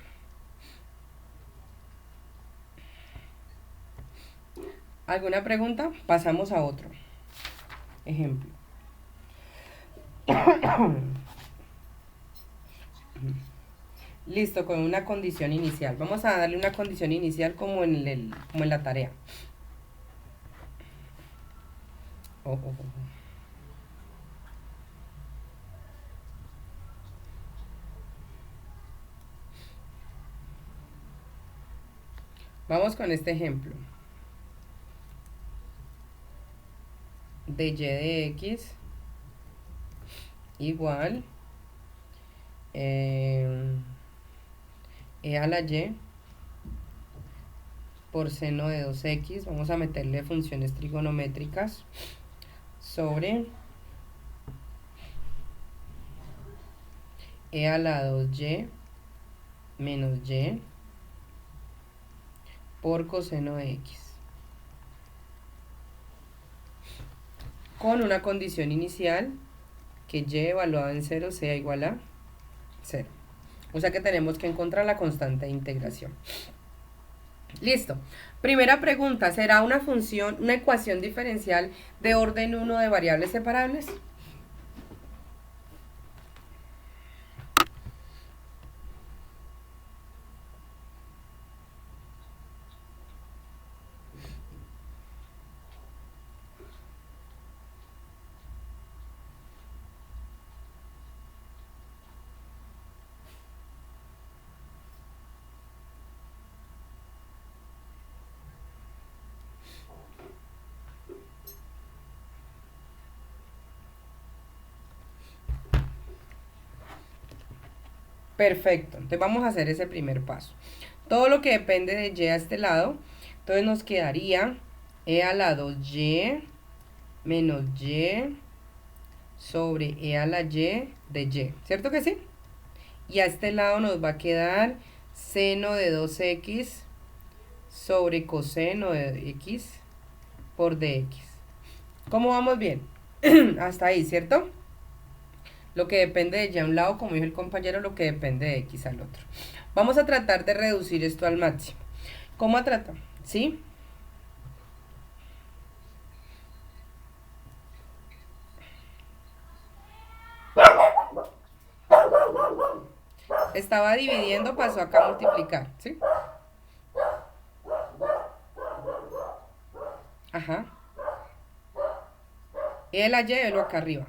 ¿Alguna pregunta? Pasamos a otro ejemplo. Listo, con una condición inicial. Vamos a darle una condición inicial como en la tarea. Oh, oh, oh. Vamos con este ejemplo. De y de x igual e a la y por seno de 2x, vamos a meterle funciones trigonométricas, sobre e a la 2y menos y por coseno de x. Con una condición inicial que y evaluado en 0 sea igual a 0. O sea que tenemos que encontrar la constante de integración. Listo. Primera pregunta, ¿será una función, una ecuación diferencial de orden 1 de variables separables? Perfecto, entonces vamos a hacer ese primer paso. Todo lo que depende de y a este lado, entonces nos quedaría e a la 2y menos y sobre e a la y de y, ¿cierto que sí? Y a este lado nos va a quedar seno de 2x sobre coseno de x por dx. ¿Cómo vamos bien? Hasta ahí, ¿cierto? Lo que depende de y a un lado, como dijo el compañero, lo que depende de x al otro. Vamos a tratar de reducir esto al máximo. ¿Cómo a tratar? ¿Sí? Estaba dividiendo, pasó acá a multiplicar, ¿sí? Ajá. Y de la y, lo acá arriba.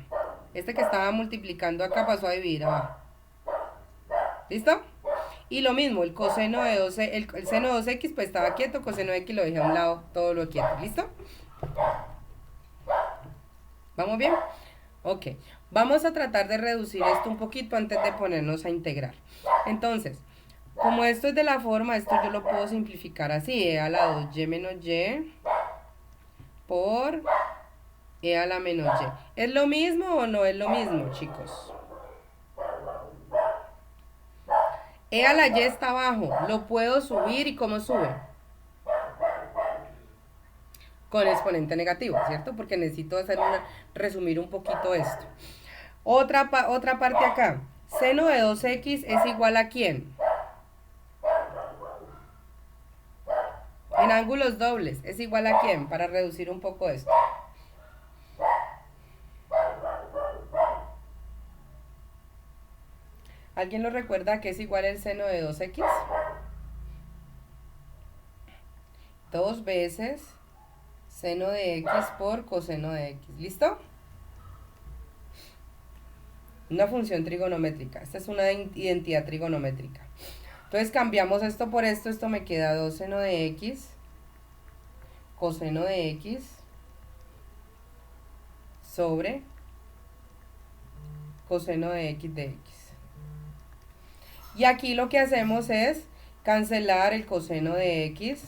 Este que estaba multiplicando acá pasó a dividir abajo. ¿Listo? Y lo mismo, el coseno de 12, el seno de 2x pues estaba quieto, coseno de x lo dejé a un lado, todo lo quieto. ¿Listo? ¿Vamos bien? Ok. Vamos a tratar de reducir esto un poquito antes de ponernos a integrar. Entonces, como esto es de la forma, esto yo lo puedo simplificar así. E a la 2y menos y por e a la menos y. ¿Es lo mismo o no es lo mismo, chicos? E a la y está abajo. Lo puedo subir. ¿Y cómo sube? Con exponente negativo, ¿cierto? Porque necesito resumir un poquito esto. Otra parte acá. Seno de 2x es igual a ¿quién? En ángulos dobles, ¿es igual a quién? Para reducir un poco esto. ¿Alguien lo recuerda que es igual el seno de 2x? 2 veces seno de x por coseno de x. ¿Listo? Una función trigonométrica. Esta es una identidad trigonométrica. Entonces cambiamos esto por esto. Esto me queda 2 seno de x, coseno de x, sobre coseno de x de x. Y aquí lo que hacemos es cancelar el coseno de x.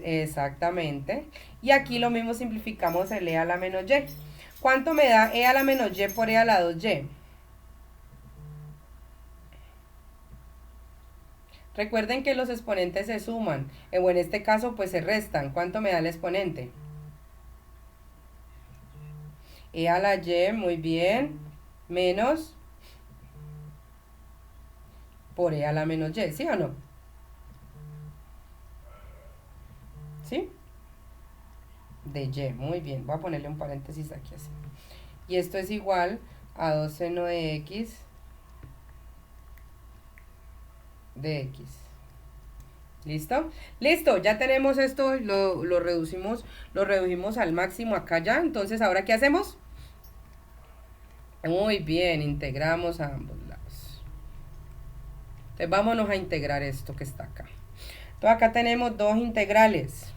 Exactamente. Y aquí lo mismo simplificamos el e a la menos y. ¿Cuánto me da e a la menos y por e a la 2y? Recuerden que los exponentes se suman, o en este caso pues se restan. ¿Cuánto me da el exponente? E a la y, muy bien, menos por e a la menos y, ¿sí o no? ¿Sí? De y, muy bien. Voy a ponerle un paréntesis aquí así. Y esto es igual a 2 seno de x de x. ¿Listo? Listo, ya tenemos esto, lo redujimos al máximo acá ya. Entonces, ¿ahora qué hacemos? Muy bien, integramos a ambos lados. Entonces, vámonos a integrar esto que está acá. Entonces, acá tenemos dos integrales.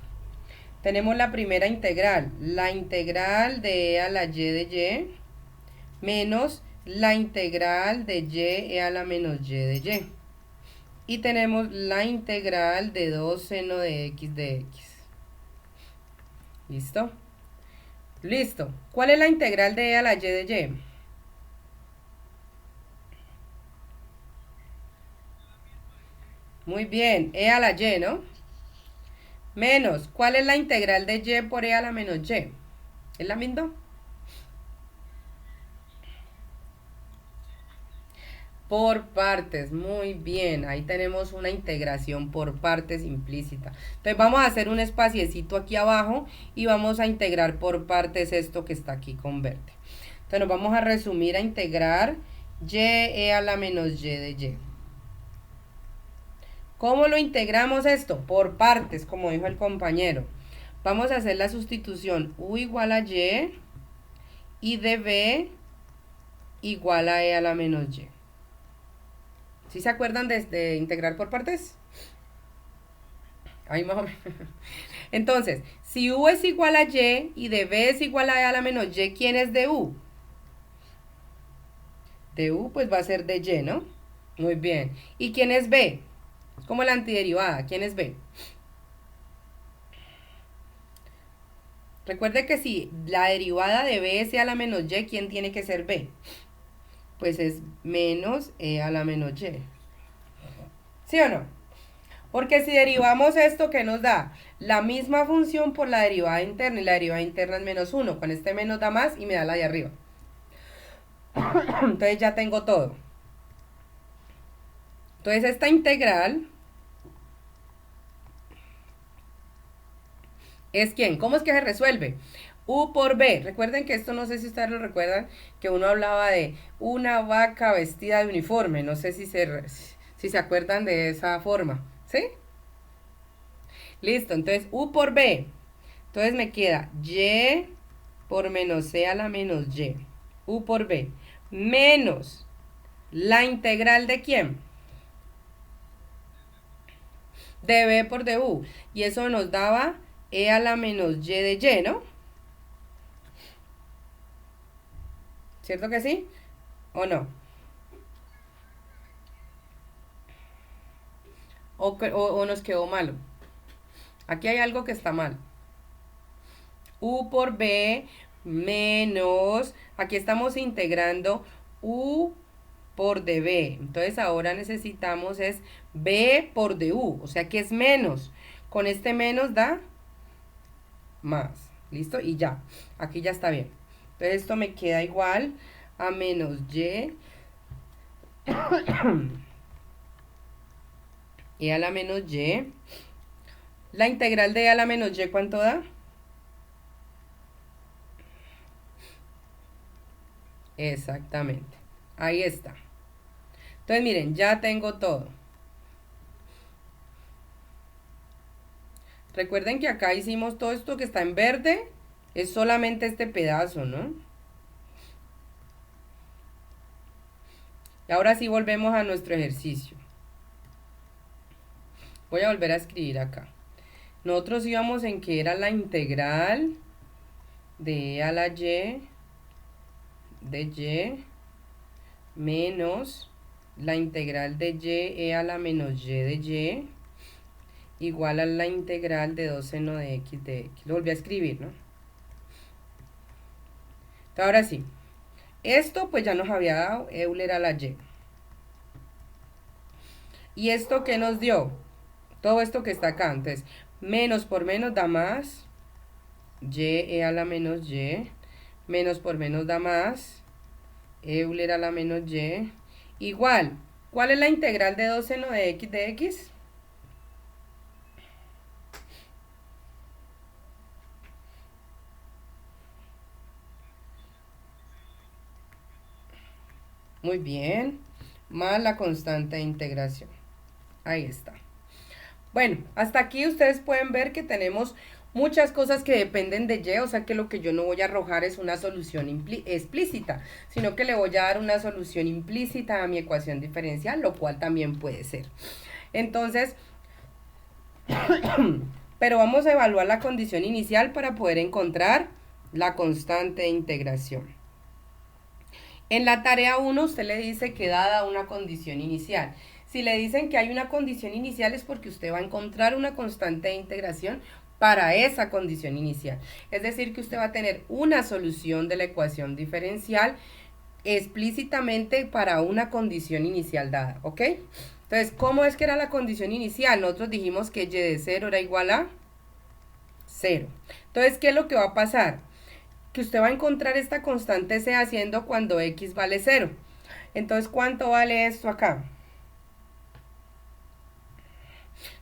Tenemos la primera integral, la integral de e a la y de y, menos la integral de y e a la menos y de y. Y tenemos la integral de 2 seno de x de x. ¿Listo? Listo. ¿Cuál es la integral de e a la y de y? Muy bien, e a la y, ¿no? Menos, ¿cuál es la integral de y por e a la menos y? ¿Es la misma? Por partes, muy bien. Ahí tenemos una integración por partes implícita. Entonces vamos a hacer un espaciecito aquí abajo y vamos a integrar por partes esto que está aquí con verde. Entonces nos vamos a resumir a integrar y e a la menos y de y. ¿Cómo lo integramos esto? Por partes, como dijo el compañero. Vamos a hacer la sustitución u igual a y de b igual a e a la menos y. ¿Sí se acuerdan de integrar por partes? Ahí más o menos. Entonces, si u es igual a y de b es igual a e a la menos y, ¿quién es de u? De u pues va a ser de y, ¿no? Muy bien. ¿Y quién es b? Es como la antiderivada. ¿Quién es b? Recuerde que si la derivada de b es e a la menos y, ¿quién tiene que ser b? Pues es menos e a la menos y. ¿Sí o no? Porque si derivamos esto, ¿qué nos da? La misma función por la derivada interna, y la derivada interna es menos 1. Con este menos da más y me da la de arriba. Entonces ya tengo todo. Entonces esta integral es ¿quién? ¿Cómo es que se resuelve? U por B. Recuerden que esto, no sé si ustedes lo recuerdan, que uno hablaba de una vaca vestida de uniforme. No sé si se acuerdan de esa forma. ¿Sí? Listo, entonces U por B. Entonces me queda Y por menos C a la menos Y. U por B. Menos la integral de ¿quién? De B por du. Y eso nos daba E a la menos Y de Y, ¿no? ¿Cierto que sí? ¿O no? ¿O nos quedó malo? Aquí hay algo que está mal. U por B menos, aquí estamos integrando U por dB. Entonces ahora necesitamos es B por du, o sea que es menos. Con este menos da más. ¿Listo? Y ya, aquí ya está bien. Entonces esto me queda igual a menos y e a la menos y. La integral de e a la menos y, ¿cuánto da? Exactamente. Ahí está. Entonces miren, ya tengo todo. Recuerden que acá hicimos todo esto que está en verde. Es solamente este pedazo, ¿no? Y ahora sí volvemos a nuestro ejercicio. Voy a volver a escribir acá. Nosotros íbamos en que era la integral de e a la y de y menos la integral de y e a la menos y de y igual a la integral de 2 seno de x de x. Lo volví a escribir, ¿no? Entonces, ahora sí. Esto pues ya nos había dado Euler a la y. ¿Y esto qué nos dio? Todo esto que está acá. Entonces, menos por menos da más. Y e a la menos y. Menos por menos da más. Euler a la menos y. Igual. ¿Cuál es la integral de 2 seno de x de x? Muy bien. Más la constante de integración. Ahí está. Bueno, hasta aquí ustedes pueden ver que tenemos muchas cosas que dependen de y, o sea que lo que yo no voy a arrojar es una solución explícita, sino que le voy a dar una solución implícita a mi ecuación diferencial, lo cual también puede ser. Entonces, pero vamos a evaluar la condición inicial para poder encontrar la constante de integración. En la tarea 1 usted le dice que dada una condición inicial. Si le dicen que hay una condición inicial es porque usted va a encontrar una constante de integración para esa condición inicial. Es decir, que usted va a tener una solución de la ecuación diferencial explícitamente para una condición inicial dada, ¿ok? Entonces, ¿cómo es que era la condición inicial? Nosotros dijimos que y de 0 era igual a 0. Entonces, ¿qué es lo que va a pasar? Que usted va a encontrar esta constante C haciendo cuando x vale 0. Entonces, ¿cuánto vale esto acá?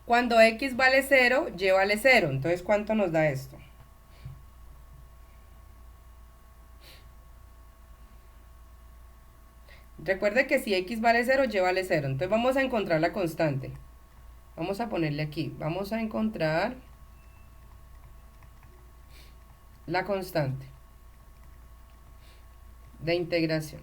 Cuando x vale 0, y vale 0. Entonces, ¿cuánto nos da esto? Recuerde que si x vale 0, y vale 0. Entonces, vamos a encontrar la constante. Vamos a ponerle aquí. Vamos a encontrar la constante de integración.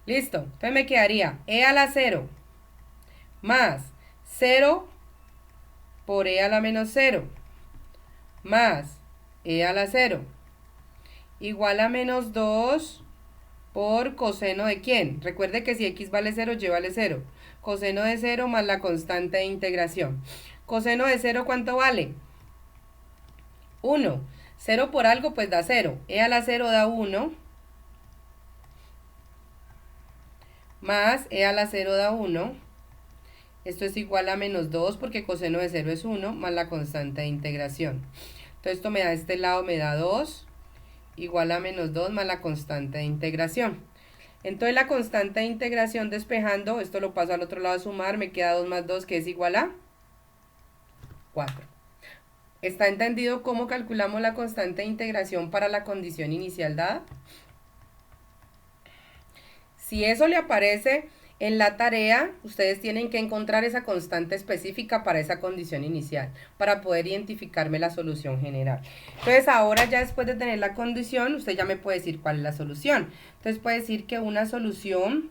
Listo. Entonces me quedaría e a la 0 más 0 por e a la menos 0 más e a la 0 igual a menos 2 por coseno de ¿quién? Recuerde que si x vale 0, y vale 0. Coseno de 0 más la constante de integración. Coseno de 0, ¿cuánto vale? 1. 0 por algo, pues da 0. E a la 0 da 1. Más e a la 0 da 1. Esto es igual a menos 2 porque coseno de 0 es 1 más la constante de integración. Entonces esto me da este lado, me da 2 igual a menos 2 más la constante de integración. Entonces la constante de integración despejando, esto lo paso al otro lado a sumar, me queda 2 más 2 que es igual a 4. ¿Está entendido cómo calculamos la constante de integración para la condición inicial dada? Si eso le aparece en la tarea, ustedes tienen que encontrar esa constante específica para esa condición inicial, para poder identificarme la solución general. Entonces ahora ya después de tener la condición, usted ya me puede decir cuál es la solución. Entonces puede decir que una solución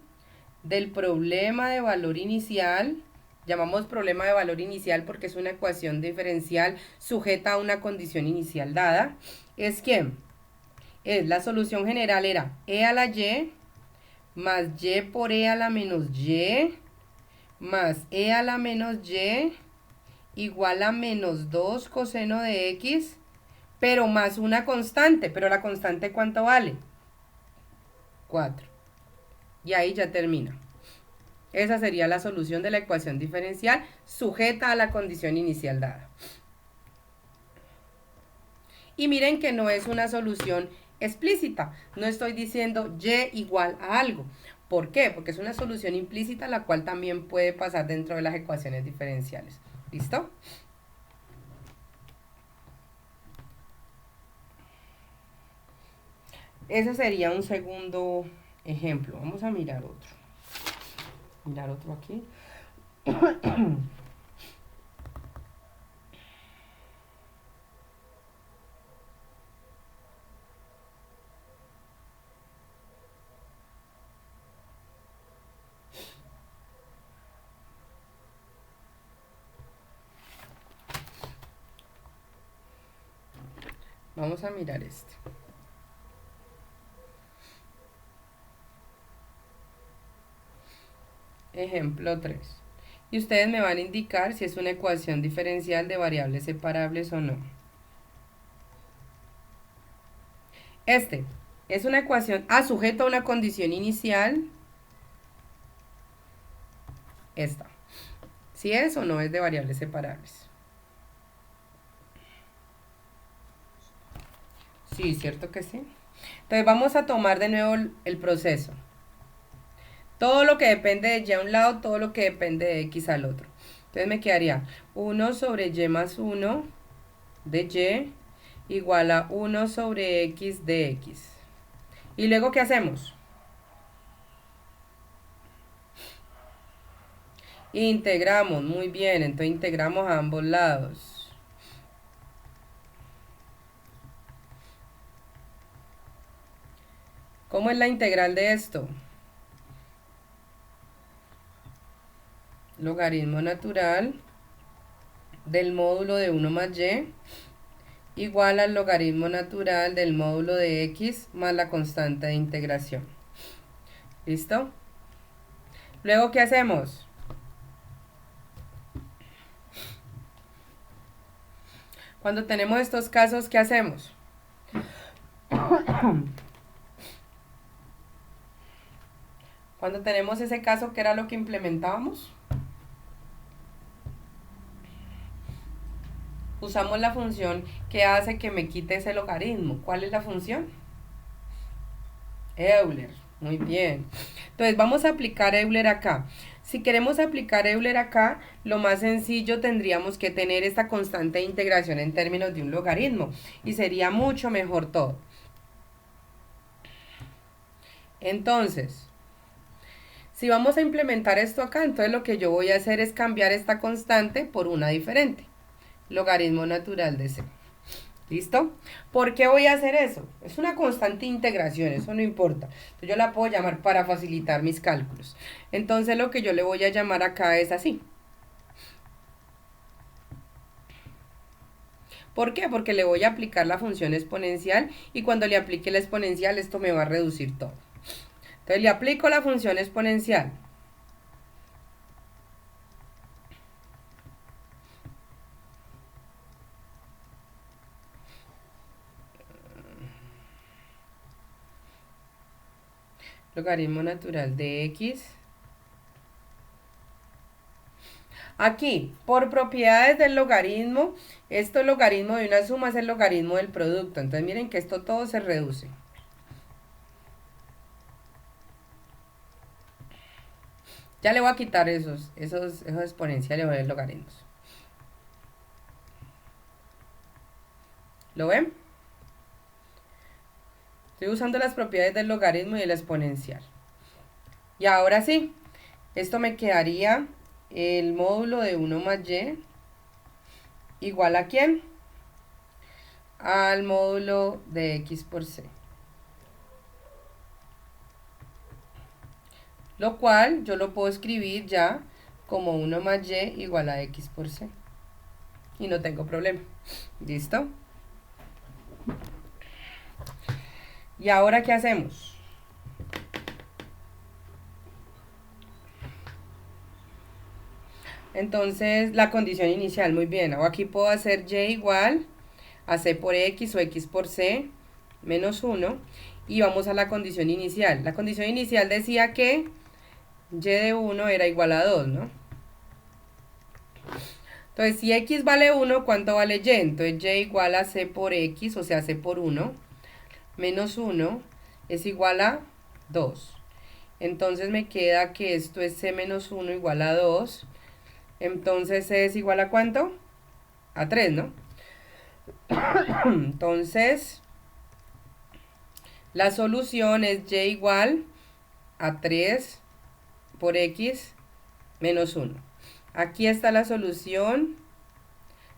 del problema de valor inicial, llamamos problema de valor inicial porque es una ecuación diferencial sujeta a una condición inicial dada, es que la solución general era e a la y más y por e a la menos y más e a la menos y igual a menos 2 coseno de x, pero más una constante. Pero la constante, ¿cuánto vale? 4. Y ahí ya termina. Esa sería la solución de la ecuación diferencial sujeta a la condición inicial dada. Y miren que no es una solución explícita. No estoy diciendo y igual a algo. ¿Por qué? Porque es una solución implícita la cual también puede pasar dentro de las ecuaciones diferenciales. ¿Listo? Ese sería un segundo ejemplo. Vamos a mirar otro. Mirar otro aquí. Vamos a mirar este. Ejemplo 3. Y ustedes me van a indicar si es una ecuación diferencial de variables separables o no. Este es una ecuación sujeta a una condición inicial. Esta. Si es o no es de variables separables. Sí, cierto que sí. Entonces vamos a tomar de nuevo el proceso. Todo lo que depende de y a un lado, todo lo que depende de x al otro. Entonces me quedaría 1 sobre y más 1 de y igual a 1 sobre x de x. ¿Y luego qué hacemos? Integramos, muy bien, entonces integramos a ambos lados. ¿Cómo es la integral de esto? Logaritmo natural del módulo de 1 más y igual al logaritmo natural del módulo de x más la constante de integración. ¿Listo? Luego, ¿qué hacemos? Cuando tenemos estos casos, ¿qué hacemos? Cuando tenemos ese caso, ¿qué era lo que implementábamos? Usamos la función que hace que me quite ese logaritmo. ¿Cuál es la función? Euler. Muy bien. Entonces vamos a aplicar Euler acá. Si queremos aplicar Euler acá, lo más sencillo tendríamos que tener esta constante de integración en términos de un logaritmo. Y sería mucho mejor todo. Entonces, si vamos a implementar esto acá, entonces lo que yo voy a hacer es cambiar esta constante por una diferente. Logaritmo natural de c. ¿Listo? ¿Por qué voy a hacer eso? Es una constante integración, eso no importa. Entonces yo la puedo llamar para facilitar mis cálculos. Entonces lo que yo le voy a llamar acá es así. ¿Por qué? Porque le voy a aplicar la función exponencial y cuando le aplique la exponencial esto me va a reducir todo. Entonces le aplico la función exponencial. Logaritmo natural de x. Aquí, por propiedades del logaritmo, esto el logaritmo de una suma es el logaritmo del producto. Entonces miren que esto todo se reduce. Ya le voy a quitar esos exponenciales o los logaritmos. ¿Lo ven? Estoy usando las propiedades del logaritmo y del exponencial. Y ahora sí, esto me quedaría el módulo de 1 más y igual a ¿quién? Al módulo de x por c. Lo cual yo lo puedo escribir ya como 1 más y igual a x por c. Y no tengo problema. ¿Listo? ¿Y ahora qué hacemos? Entonces, la condición inicial, muy bien. Aquí puedo hacer y igual a c por x o x por c menos 1. Y vamos a la condición inicial. La condición inicial decía que y de 1 era igual a 2, ¿no? Entonces, si x vale 1, ¿cuánto vale y? Entonces, y igual a c por x, o sea, c por 1, menos 1 es igual a 2. Entonces, me queda que esto es c menos 1 igual a 2. Entonces, c es igual a ¿cuánto? A 3, ¿no? Entonces, la solución es y igual a 3 por x menos 1. Aquí está la solución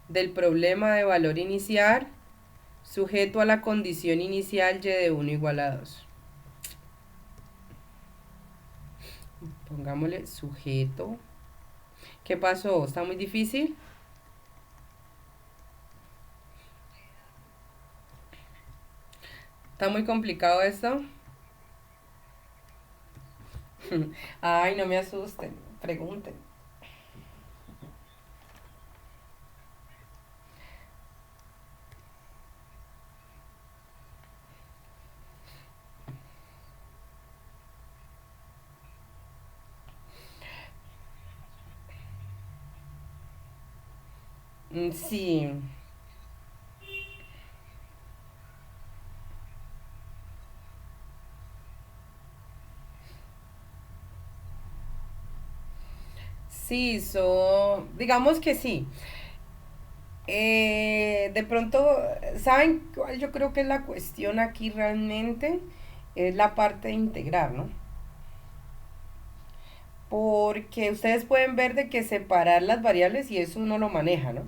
del problema de valor inicial sujeto a la condición inicial y de 1 igual a 2. Pongámosle sujeto. ¿Qué pasó? ¿Está muy difícil? ¿Está muy complicado esto? Ay, no me asusten, pregunten. Sí. Sí, digamos que sí. De pronto, ¿saben cuál yo creo que es la cuestión aquí realmente? Es la parte de integrar, ¿no? Porque ustedes pueden ver de que separar las variables y eso uno lo maneja, ¿no?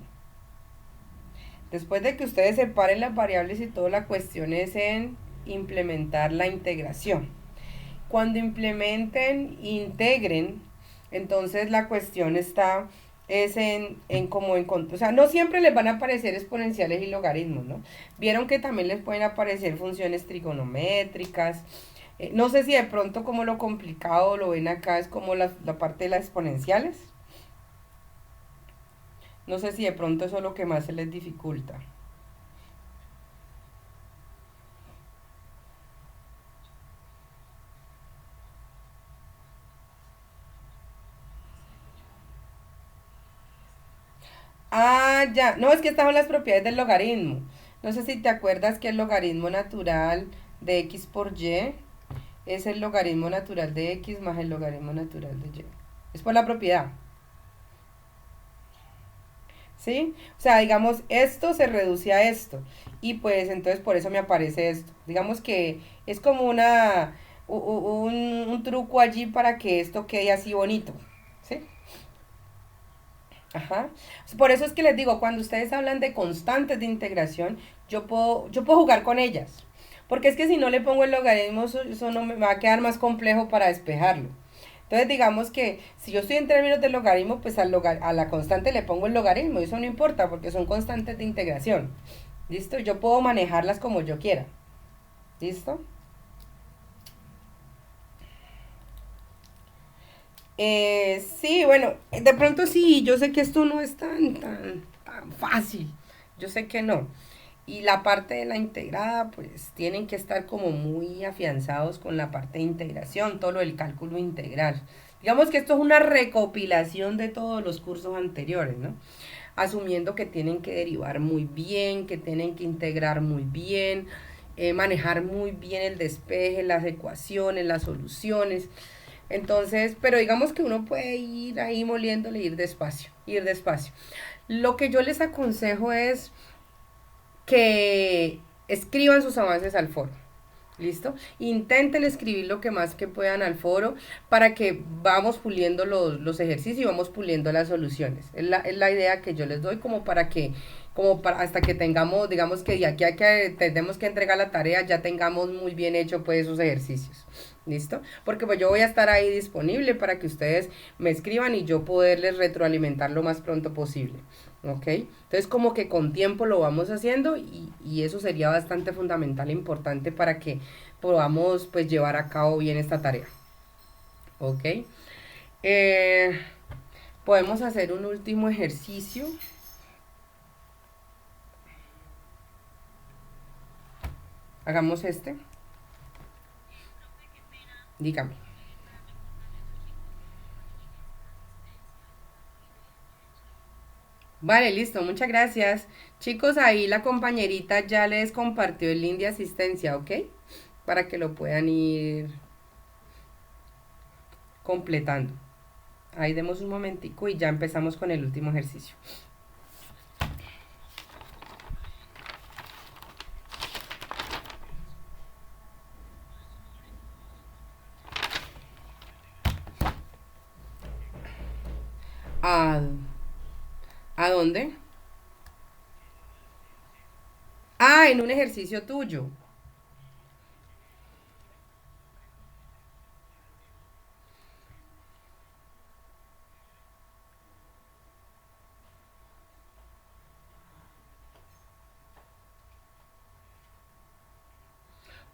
Después de que ustedes separen las variables y todo, la cuestión es en implementar la integración. Cuando implementen, integren, entonces la cuestión está es en cómo encontrar, o sea, no siempre les van a aparecer exponenciales y logaritmos, ¿no? Vieron que también les pueden aparecer funciones trigonométricas. No sé si de pronto como lo complicado lo ven acá es como la parte de las exponenciales. No sé si de pronto eso es lo que más se les dificulta. Ah, ya. No, es que estas son las propiedades del logaritmo. No sé si te acuerdas que el logaritmo natural de x por y es el logaritmo natural de x más el logaritmo natural de y. Es por la propiedad. ¿Sí? O sea, digamos, esto se reduce a esto. Y pues entonces por eso me aparece esto. Digamos que es como un truco allí para que esto quede así bonito. ¿Sí? Ajá. Por eso es que les digo, cuando ustedes hablan de constantes de integración, yo puedo jugar con ellas. Porque es que si no le pongo el logaritmo, eso no me va a quedar más complejo para despejarlo. Entonces digamos que si yo estoy en términos de logaritmo, pues a la constante le pongo el logaritmo. Y eso no importa porque son constantes de integración. ¿Listo? Yo puedo manejarlas como yo quiera. ¿Listo? Sí, bueno, de pronto sí, yo sé que esto no es tan fácil. Yo sé que no. Y la parte de la integrada, pues tienen que estar como muy afianzados con la parte de integración, todo lo del cálculo integral. Digamos que esto es una recopilación de todos los cursos anteriores, ¿no? Asumiendo que tienen que derivar muy bien, que tienen que integrar muy bien, manejar muy bien el despeje, las ecuaciones, las soluciones. Entonces, pero digamos que uno puede ir ahí moliéndole, ir despacio, ir despacio. Lo que yo les aconsejo es que escriban sus avances al foro. ¿Listo? Intenten escribir lo que más que puedan al foro para que vamos puliendo los ejercicios y vamos puliendo las soluciones. Es la idea que yo les doy como para que, como para hasta que tengamos, digamos que de aquí a que tenemos que entregar la tarea, ya tengamos muy bien hecho pues esos ejercicios. ¿Listo? Porque pues yo voy a estar ahí disponible para que ustedes me escriban y yo poderles retroalimentar lo más pronto posible. ¿Ok? Entonces como que con tiempo lo vamos haciendo y eso sería bastante fundamental e importante para que podamos pues llevar a cabo bien esta tarea. ¿Ok? Eh, Podemos hacer un último ejercicio. Hagamos este. Dígame. Vale, listo, muchas gracias. Chicos, ahí la compañerita ya les compartió el link de asistencia, ¿ok? Para que lo puedan ir completando. Ahí demos un momentico y ya empezamos con el último ejercicio. ¿A, ¿A dónde? Ah, en un ejercicio tuyo.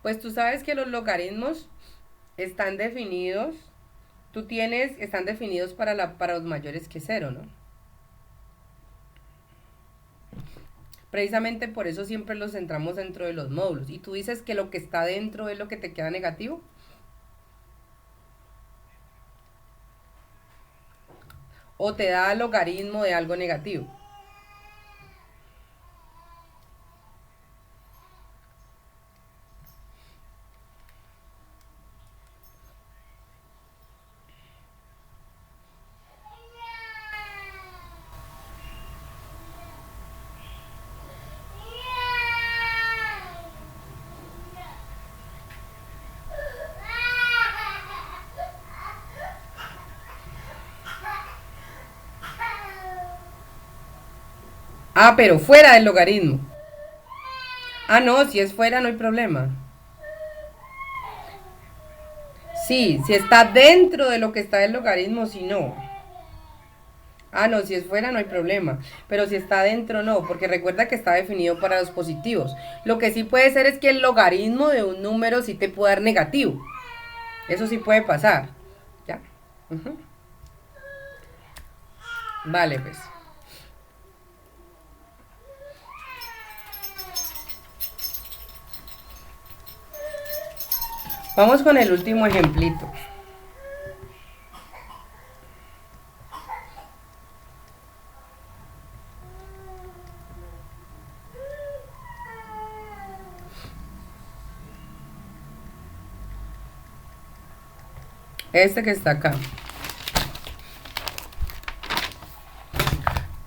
Pues tú sabes que los logaritmos están definidos, están definidos para los mayores que cero, ¿no? Precisamente por eso siempre los centramos dentro de los módulos. Y tú dices que lo que está dentro es lo que te queda negativo. O te da logaritmo de algo negativo. Ah, pero fuera del logaritmo. Ah, no, si es fuera no hay problema. Sí, si está dentro de lo que está el logaritmo, si no. Ah, no, si es fuera no hay problema. Pero si está dentro, no, porque recuerda que está definido para los positivos. Lo que sí puede ser es que el logaritmo de un número sí te puede dar negativo. Eso sí puede pasar. ¿Ya? Ujú. Vale, pues. Vamos con el último ejemplito. Este que está acá.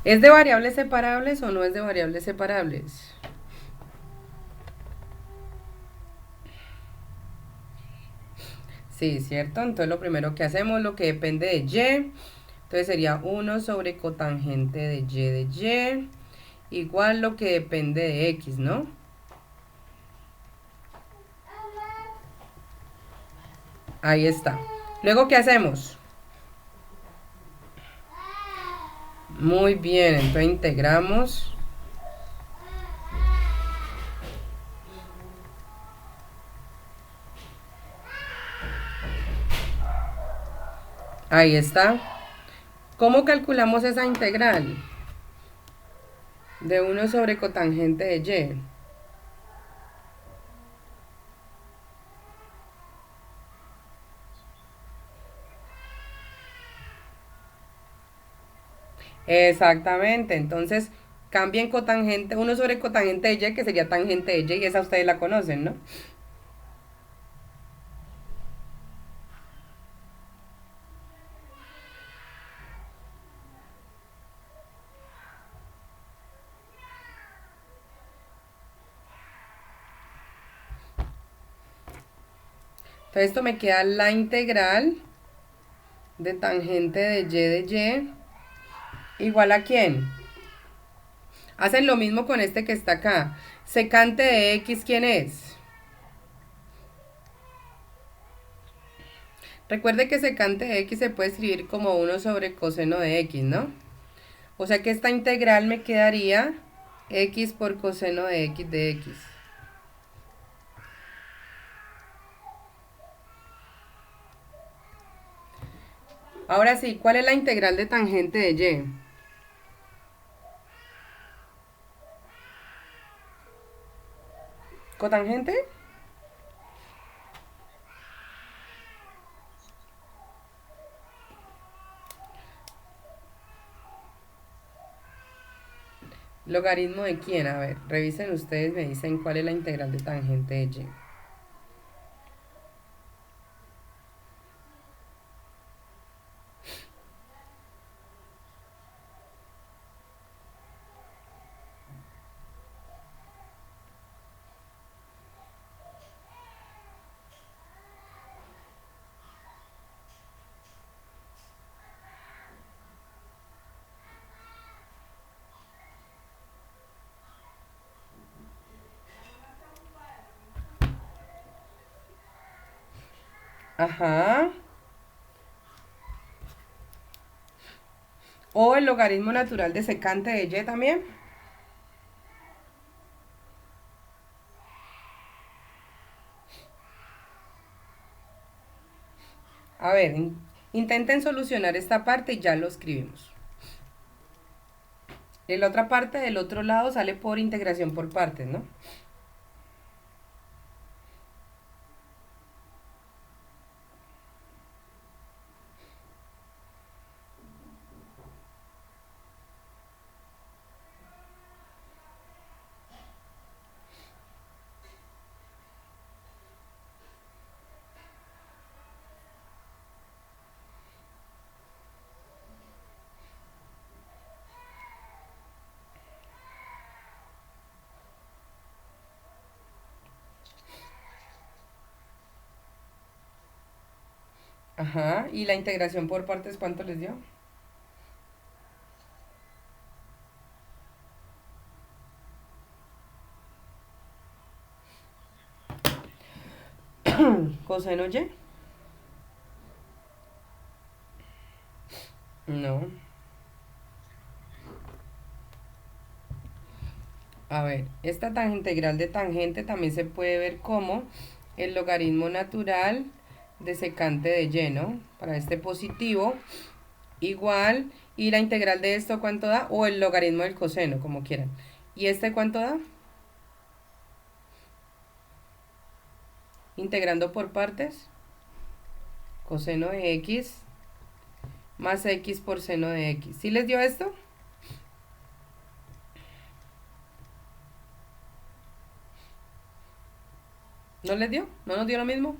¿Es de variables separables o no es de variables separables? Sí, ¿cierto? Entonces lo primero que hacemos, lo que depende de y, entonces sería 1 sobre cotangente de y, igual lo que depende de x, ¿no? Ahí está. Luego, ¿qué hacemos? Muy bien, entonces integramos. Ahí está. ¿Cómo calculamos esa integral? De 1 sobre cotangente de y. Exactamente, entonces cambien cotangente, 1 sobre cotangente de y, que sería tangente de y esa ustedes la conocen, ¿no? Entonces esto me queda la integral de tangente de y igual a quién. Hacen lo mismo con este que está acá. Secante de x, ¿quién es? Recuerde que secante de x se puede escribir como 1 sobre coseno de x, ¿no? O sea que esta integral me quedaría x por coseno de x de x. Ahora sí, ¿cuál es la integral de tangente de y? ¿Cotangente? ¿Logaritmo de quién? A ver, revisen ustedes, me dicen cuál es la integral de tangente de y. Ajá. O el logaritmo natural de secante de y también. A ver, intenten solucionar esta parte y ya lo escribimos. Y la otra parte del otro lado sale por integración por partes, ¿no? Ajá. ¿Y la integración por partes cuánto les dio? ¿Coseno y? No. A ver, esta integral de tangente también se puede ver como el logaritmo natural de secante de y, ¿no? Para este positivo, igual, y la integral de esto, ¿cuánto da? O el logaritmo del coseno, como quieran. ¿Y este cuánto da? Integrando por partes, coseno de x más x por seno de x. ¿Sí les dio esto? ¿No les dio? ¿No nos dio lo mismo?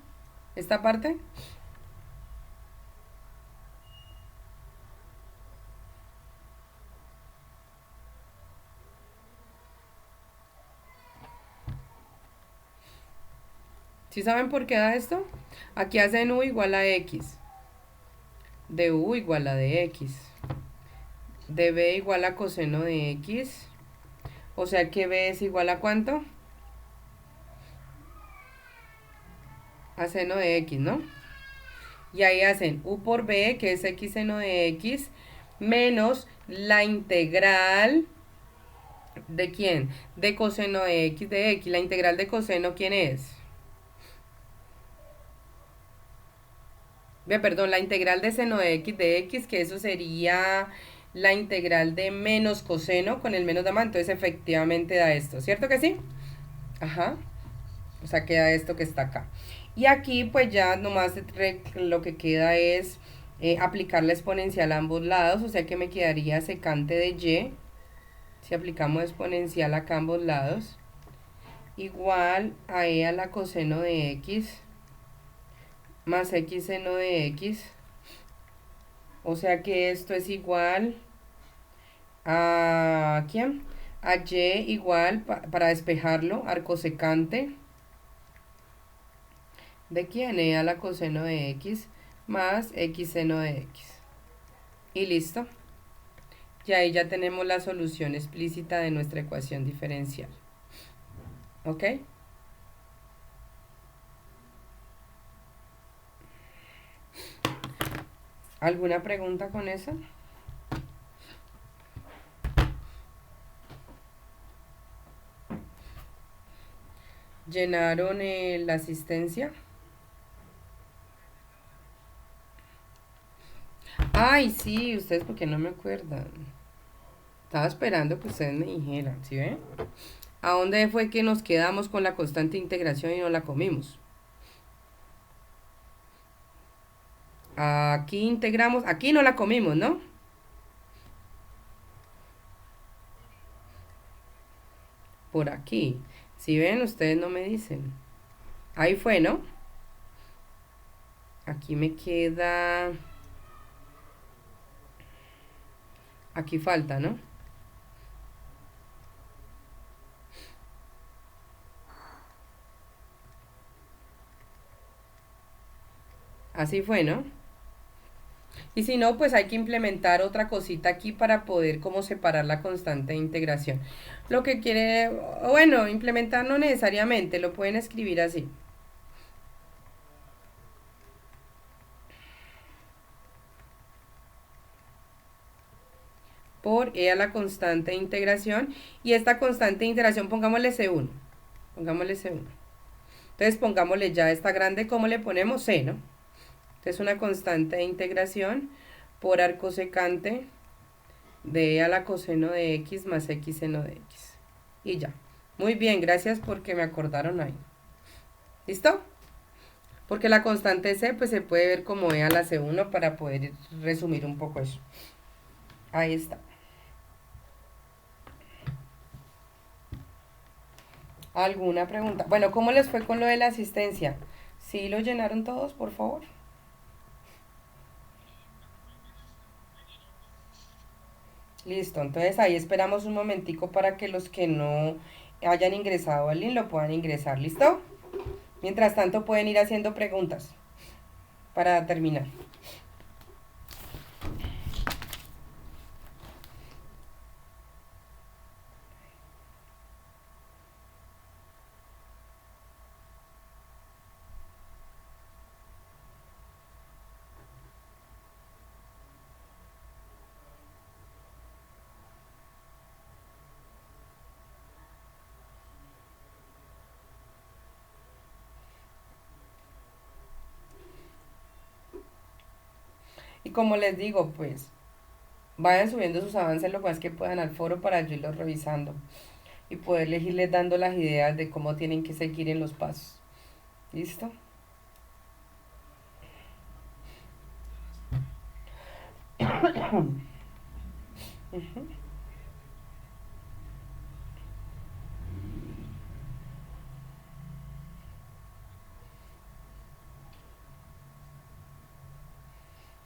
¿Esta parte? ¿Sí saben por qué da esto? Aquí hacen u igual a x, de u igual a de x, de b igual a coseno de x, o sea que b es igual a ¿cuánto? A seno de x, ¿no? Y ahí hacen u por b, que es x seno de x, menos la integral de quién? De coseno de x de x. La integral de coseno, ¿quién es? Perdón, la integral de seno de x, que eso sería la integral de menos coseno con el menos de más. Entonces efectivamente da esto, ¿cierto que sí? Ajá. O sea, queda esto que está acá. Y aquí pues ya nomás lo que queda es aplicar la exponencial a ambos lados. O sea que me quedaría secante de y. Si aplicamos exponencial acá a ambos lados. Igual a e a la coseno de x más x seno de x. O sea que esto es igual a ¿quién? A y igual, para despejarlo, arcosecante de quién, e a la coseno de x más x seno de x. Y listo. Y ahí ya tenemos la solución explícita de nuestra ecuación diferencial. ¿Ok? ¿Alguna pregunta con eso? ¿Llenaron la asistencia? Ay, sí, ustedes porque no me acuerdan. Estaba esperando que ustedes me dijeran, ¿sí ven? ¿A dónde fue que nos quedamos con la constante integración y no la comimos? Aquí integramos, aquí no la comimos, ¿no? por aquí. Si ven, ustedes no me dicen. Ahí fue, ¿no? Aquí me queda... Aquí falta, ¿no? Así fue, ¿no? Y si no, pues hay que implementar otra cosita aquí para poder como separar la constante de integración. Lo que quiere, bueno, implementar no necesariamente, lo pueden escribir así. Por E a la constante de integración. Y esta constante de integración, pongámosle C1. Pongámosle C1. Entonces pongámosle ya esta grande, ¿cómo le ponemos? C, ¿no? Entonces una constante de integración por arco secante de E a la coseno de X más X seno de X. Y ya. Muy bien, gracias porque me acordaron ahí. ¿Listo? Porque la constante C pues se puede ver como E a la C1 para poder resumir un poco eso. Ahí está. ¿Alguna pregunta? Bueno, ¿cómo les fue con lo de la asistencia? ¿Sí lo llenaron todos, por favor? Listo, entonces ahí esperamos un momentico para que los que no hayan ingresado al link lo puedan ingresar, ¿listo? Mientras tanto pueden ir haciendo preguntas para terminar. Y como les digo, pues vayan subiendo sus avances lo más que puedan al foro para yo irlos revisando y poderles irles dando las ideas de cómo tienen que seguir en los pasos. ¿Listo?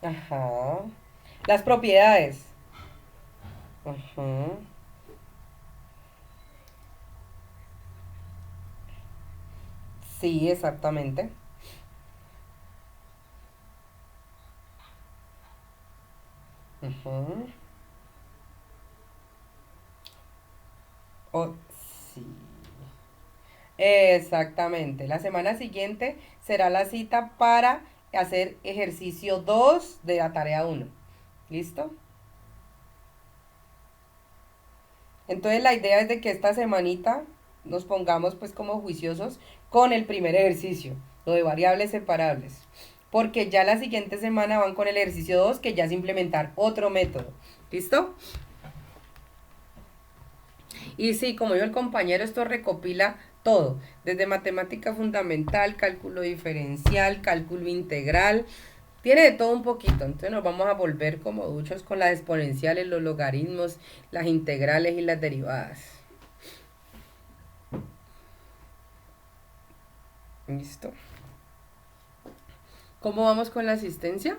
Ajá. Las propiedades. Ajá. Sí, exactamente. Ajá. Oh, sí. Exactamente. La semana siguiente será la cita para hacer ejercicio 2 de la tarea uno. ¿Listo? Entonces la idea es de que esta semanita nos pongamos pues como juiciosos con el primer ejercicio, lo de variables separables. Porque ya la siguiente semana van con el ejercicio 2 que ya es implementar otro método. ¿Listo? Y sí, como dijo el compañero, esto recopila todo, desde matemática fundamental, cálculo diferencial, cálculo integral, tiene de todo un poquito. Entonces nos vamos a volver como duchos con las exponenciales, los logaritmos, las integrales y las derivadas. ¿Listo? ¿Cómo vamos con la asistencia?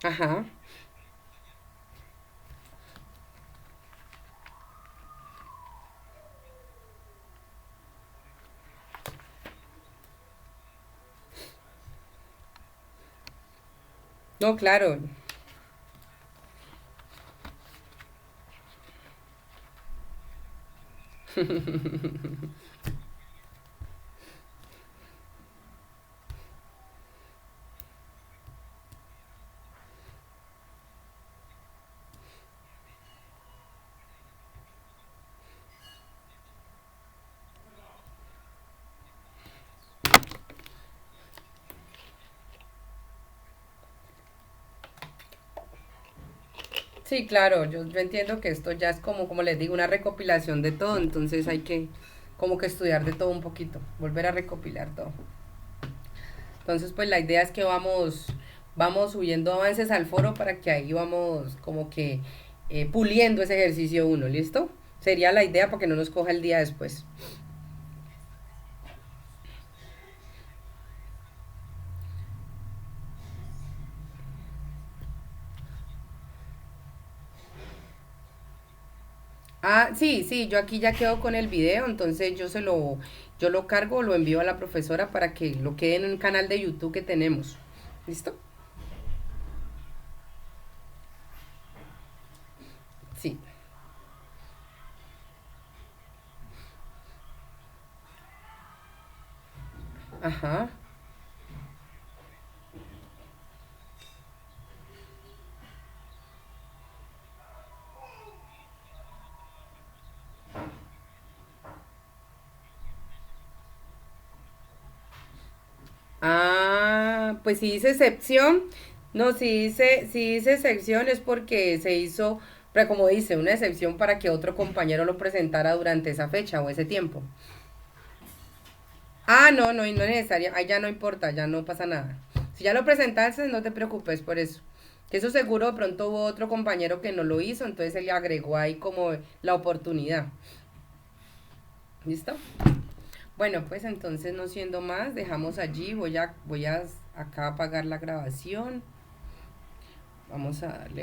Ajá. No, claro. Sí, claro, yo entiendo que esto ya es como les digo, una recopilación de todo, entonces hay que como que estudiar de todo un poquito, volver a recopilar todo. Entonces, pues la idea es que vamos subiendo avances al foro para que ahí vamos como que puliendo ese ejercicio uno, ¿listo? Sería la idea para que no nos coja el día después. Ah, sí, sí, yo aquí ya quedo con el video, entonces yo lo cargo, lo envío a la profesora para que lo quede en un canal de YouTube que tenemos. ¿Listo? Sí. Ajá. Ah, pues si dice excepción, no, si dice excepción es porque se hizo, pero como dice, una excepción para que otro compañero lo presentara durante esa fecha o ese tiempo. Ah, no, no, no es necesario, ahí ya no importa, ya no pasa nada. Si ya lo presentaste, no te preocupes por eso. Que eso seguro de pronto hubo otro compañero que no lo hizo, entonces él le agregó ahí como la oportunidad. ¿Listo? Bueno, pues entonces no siendo más, dejamos allí, voy a acá apagar la grabación. Vamos a darle